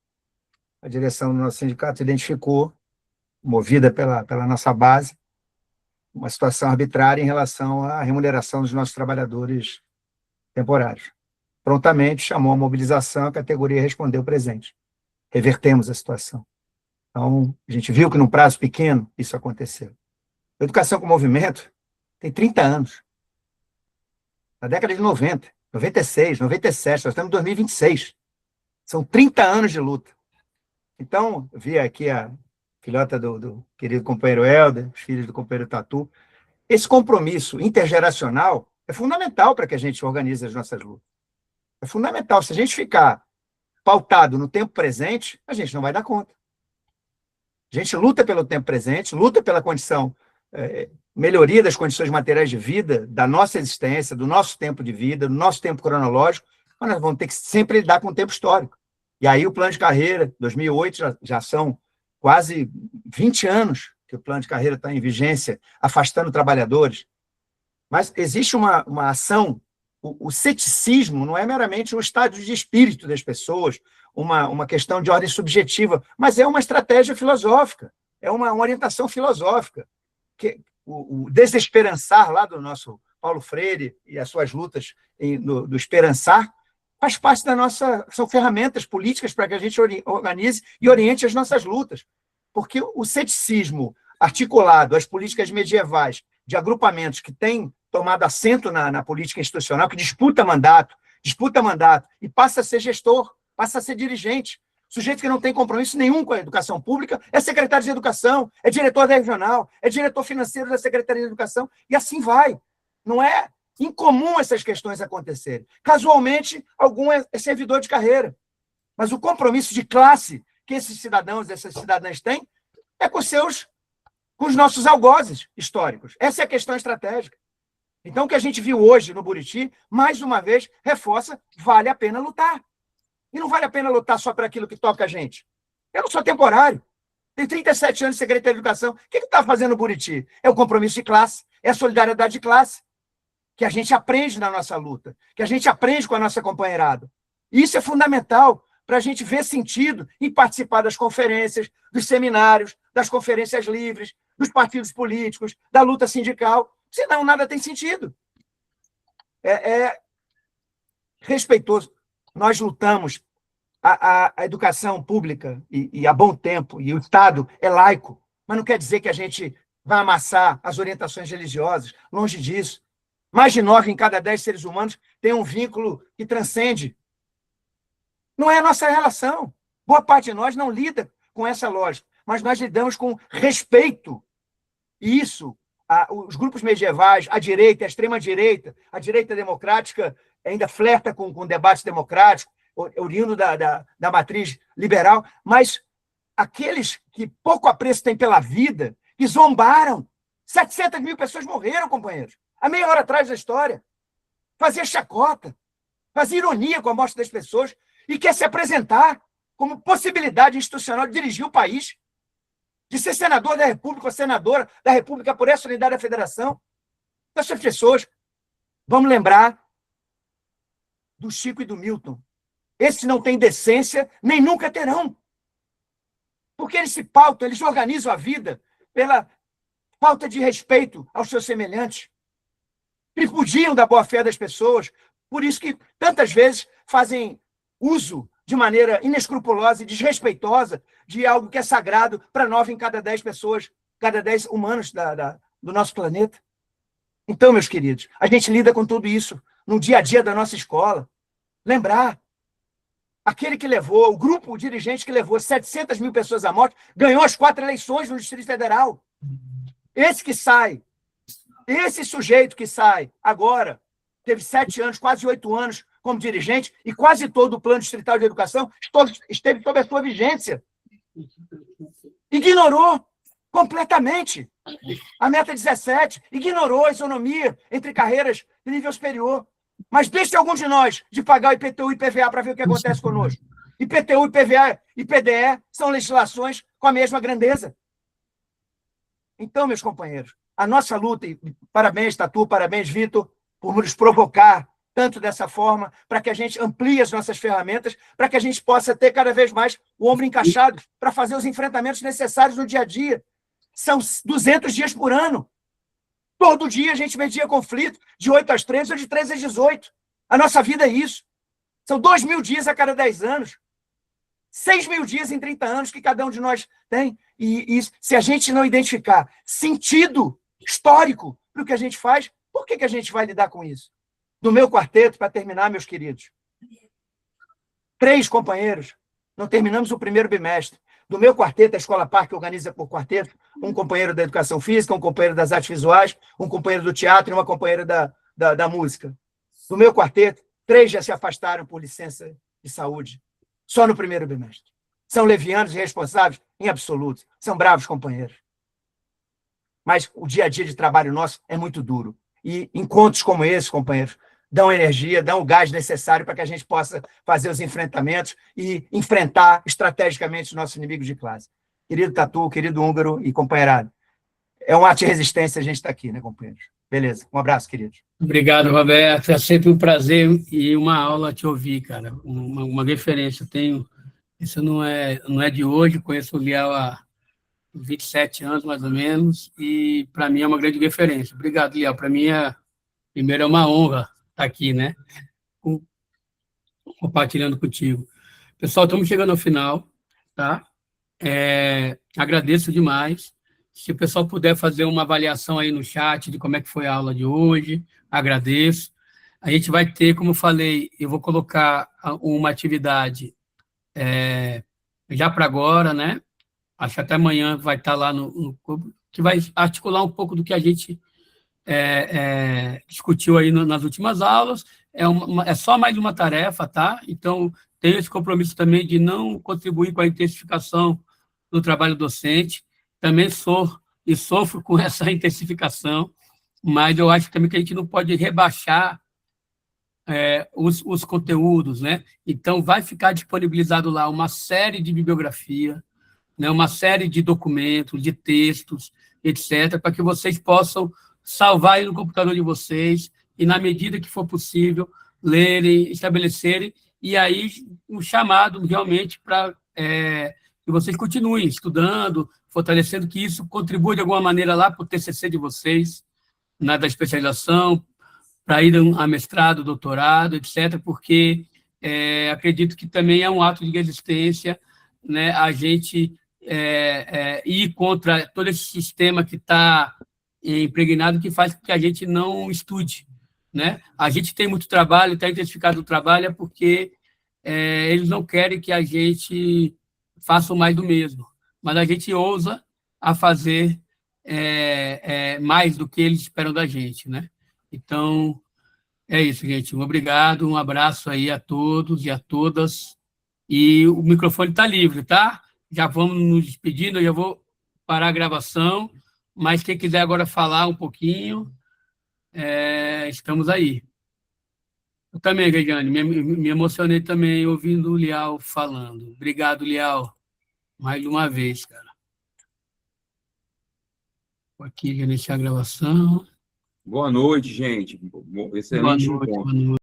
a direção do nosso sindicato identificou, movida pela nossa base, uma situação arbitrária em relação à remuneração dos nossos trabalhadores temporários. Prontamente chamou a mobilização, a categoria respondeu presente. Revertemos a situação. Então, a gente viu que num prazo pequeno isso aconteceu. A Educação com Movimento tem 30 anos. Na década de 90, 96, 97, nós estamos em 2026. São 30 anos de luta. Então, vi aqui a filhota do querido companheiro Helder, os filhos do companheiro Tatu. Esse compromisso intergeracional é fundamental para que a gente organize as nossas lutas. É fundamental. Se a gente ficar pautado no tempo presente, a gente não vai dar conta. A gente luta pelo tempo presente, luta pela condição, melhoria das condições materiais de vida, da nossa existência, do nosso tempo de vida, do nosso tempo cronológico, mas nós vamos ter que sempre lidar com o tempo histórico. E aí o plano de carreira, 2008, já são quase 20 anos que o plano de carreira está em vigência, afastando trabalhadores. Mas existe uma ação, o ceticismo não é meramente um estado de espírito das pessoas, uma questão de ordem subjetiva, mas é uma estratégia filosófica, é uma orientação filosófica. O desesperançar lá do nosso Paulo Freire e as suas lutas do esperançar faz parte da nossa... São ferramentas políticas para que a gente organize e oriente as nossas lutas. Porque o ceticismo articulado às políticas medievais de agrupamentos que têm tomado assento na política institucional, que disputa mandato e passa a ser gestor, passa a ser dirigente. Sujeito que não tem compromisso nenhum com a educação pública é secretário de educação, é diretor da regional, é diretor financeiro da Secretaria de Educação, e assim vai. Não é incomum essas questões acontecerem. Casualmente, algum é servidor de carreira. Mas o compromisso de classe que esses cidadãos, essas cidadãs têm, é com os nossos algozes históricos. Essa é a questão estratégica. Então, o que a gente viu hoje no Buriti, mais uma vez, reforça, vale a pena lutar. E não vale a pena lutar só para aquilo que toca a gente. Eu não sou temporário. Tenho 37 anos de secretário de Educação. O que está fazendo no Buriti? É o compromisso de classe, é a solidariedade de classe, que a gente aprende na nossa luta, que a gente aprende com a nossa companheirada. E isso é fundamental para a gente ver sentido em participar das conferências, dos seminários, das conferências livres, dos partidos políticos, da luta sindical. Senão, nada tem sentido. É respeitoso. Nós lutamos, a educação pública e há bom tempo, e o Estado é laico, mas não quer dizer que a gente vai amassar as orientações religiosas, longe disso. Mais de 9 em cada 10 seres humanos têm um vínculo que transcende. Não é a nossa relação. Boa parte de nós não lida com essa lógica, mas nós lidamos com respeito. E isso, os grupos medievais, a direita, a extrema-direita, a direita democrática ainda flerta com debate democrático, oriundo da matriz liberal, mas aqueles que pouco apreço têm pela vida, que zombaram, 700 mil pessoas morreram, companheiros, há meia hora atrás da história, fazia chacota, fazia ironia com a morte das pessoas e quer se apresentar como possibilidade institucional de dirigir o país, de ser senador da República ou senadora da República por essa unidade da federação. Essas pessoas, vamos lembrar do Chico e do Milton. Esses não têm decência, nem nunca terão. Porque eles se pautam, eles organizam a vida pela falta de respeito aos seus semelhantes. Tripudiam da boa-fé das pessoas, por isso que tantas vezes fazem uso de maneira inescrupulosa e desrespeitosa de algo que é sagrado para 9 em cada 10 pessoas, cada 10 humanos do nosso planeta. Então, meus queridos, a gente lida com tudo isso no dia a dia da nossa escola. Lembrar, aquele que levou, o grupo dirigente que levou 700 mil pessoas à morte, ganhou as 4 eleições no Distrito Federal. Esse sujeito que sai agora, teve 7 anos, quase 8 anos como dirigente, e quase todo o plano distrital de educação esteve sob a sua vigência. Ignorou completamente a meta 17, ignorou a isonomia entre carreiras de nível superior. Mas deixe algum de nós de pagar o IPTU e IPVA para ver o que acontece conosco. IPTU, IPVA e PDE são legislações com a mesma grandeza. Então, meus companheiros, a nossa luta, e parabéns, Tatu, parabéns, Vitor, por nos provocar tanto dessa forma, para que a gente amplie as nossas ferramentas, para que a gente possa ter cada vez mais o ombro encaixado para fazer os enfrentamentos necessários no dia a dia. São 200 dias por ano. Todo dia a gente media conflito, de 8 às 13 ou de 13 às 18. A nossa vida é isso. São 2.000 dias a cada 10 anos. 6.000 dias em 30 anos que cada um de nós tem. E se a gente não identificar sentido histórico para o que a gente faz, por que a gente vai lidar com isso? Do meu quarteto, para terminar, meus queridos, 3 companheiros, não terminamos o primeiro bimestre. Do meu quarteto, a Escola Parque organiza por quarteto, um companheiro da educação física, um companheiro das artes visuais, um companheiro do teatro e uma companheira da música. Do meu quarteto, 3 já se afastaram por licença de saúde, só no primeiro bimestre. São levianos e responsáveis? Em absoluto. São bravos companheiros. Mas o dia a dia de trabalho nosso é muito duro. E encontros como esses, companheiros, dão energia, dão o gás necessário para que a gente possa fazer os enfrentamentos e enfrentar estrategicamente os nossos inimigos de classe. Querido Tatu, querido Húngaro e companheirado, é um ato de resistência a gente estar aqui, né, companheiros? Beleza. Um abraço, queridos. Obrigado, Roberto. É sempre um prazer e uma aula te ouvir, cara. Uma referência. Isso não é de hoje, conheço o Liel há 27 anos, mais ou menos, e para mim é uma grande referência. Obrigado, Liel. Para mim, primeiro, é uma honra estar aqui, né? Compartilhando contigo. Pessoal, estamos chegando ao final, tá? Agradeço demais. Se o pessoal puder fazer uma avaliação aí no chat de como é que foi a aula de hoje, agradeço. A gente vai ter, como eu falei, eu vou colocar uma atividade já para agora, né? Acho que até amanhã vai estar lá no que vai articular um pouco do que a gente discutiu aí nas últimas aulas. É só mais uma tarefa, tá? Então, tenho esse compromisso também de não contribuir com a intensificação do trabalho docente. Também sofro com essa intensificação, mas eu acho também que a gente não pode rebaixar os conteúdos, né? Então, vai ficar disponibilizado lá uma série de bibliografia, né? Uma série de documentos, de textos, etc., para que vocês possam salvar aí no computador de vocês e, na medida que for possível, lerem, estabelecerem, e aí um chamado realmente para que vocês continuem estudando, fortalecendo, que isso contribua de alguma maneira lá para o TCC de vocês, na da especialização, para ir a mestrado, doutorado, etc., porque acredito que também é um ato de resistência, né, a gente ir contra todo esse sistema que está impregnado, que faz com que a gente não estude, né? A gente tem muito trabalho, está intensificado o trabalho, porque eles não querem que a gente faça mais do mesmo, mas a gente ousa a fazer mais do que eles esperam da gente, né? Então, é isso, gente. Obrigado, um abraço aí a todos e a todas. E o microfone está livre, tá? Já vamos nos despedindo, eu já vou parar a gravação, mas quem quiser agora falar um pouquinho, estamos aí. Eu também, Regiane, me emocionei também ouvindo o Lial falando. Obrigado, Lial, mais uma vez, cara. Vou aqui iniciar a gravação. Boa noite, gente. Excelente encontro. Boa noite.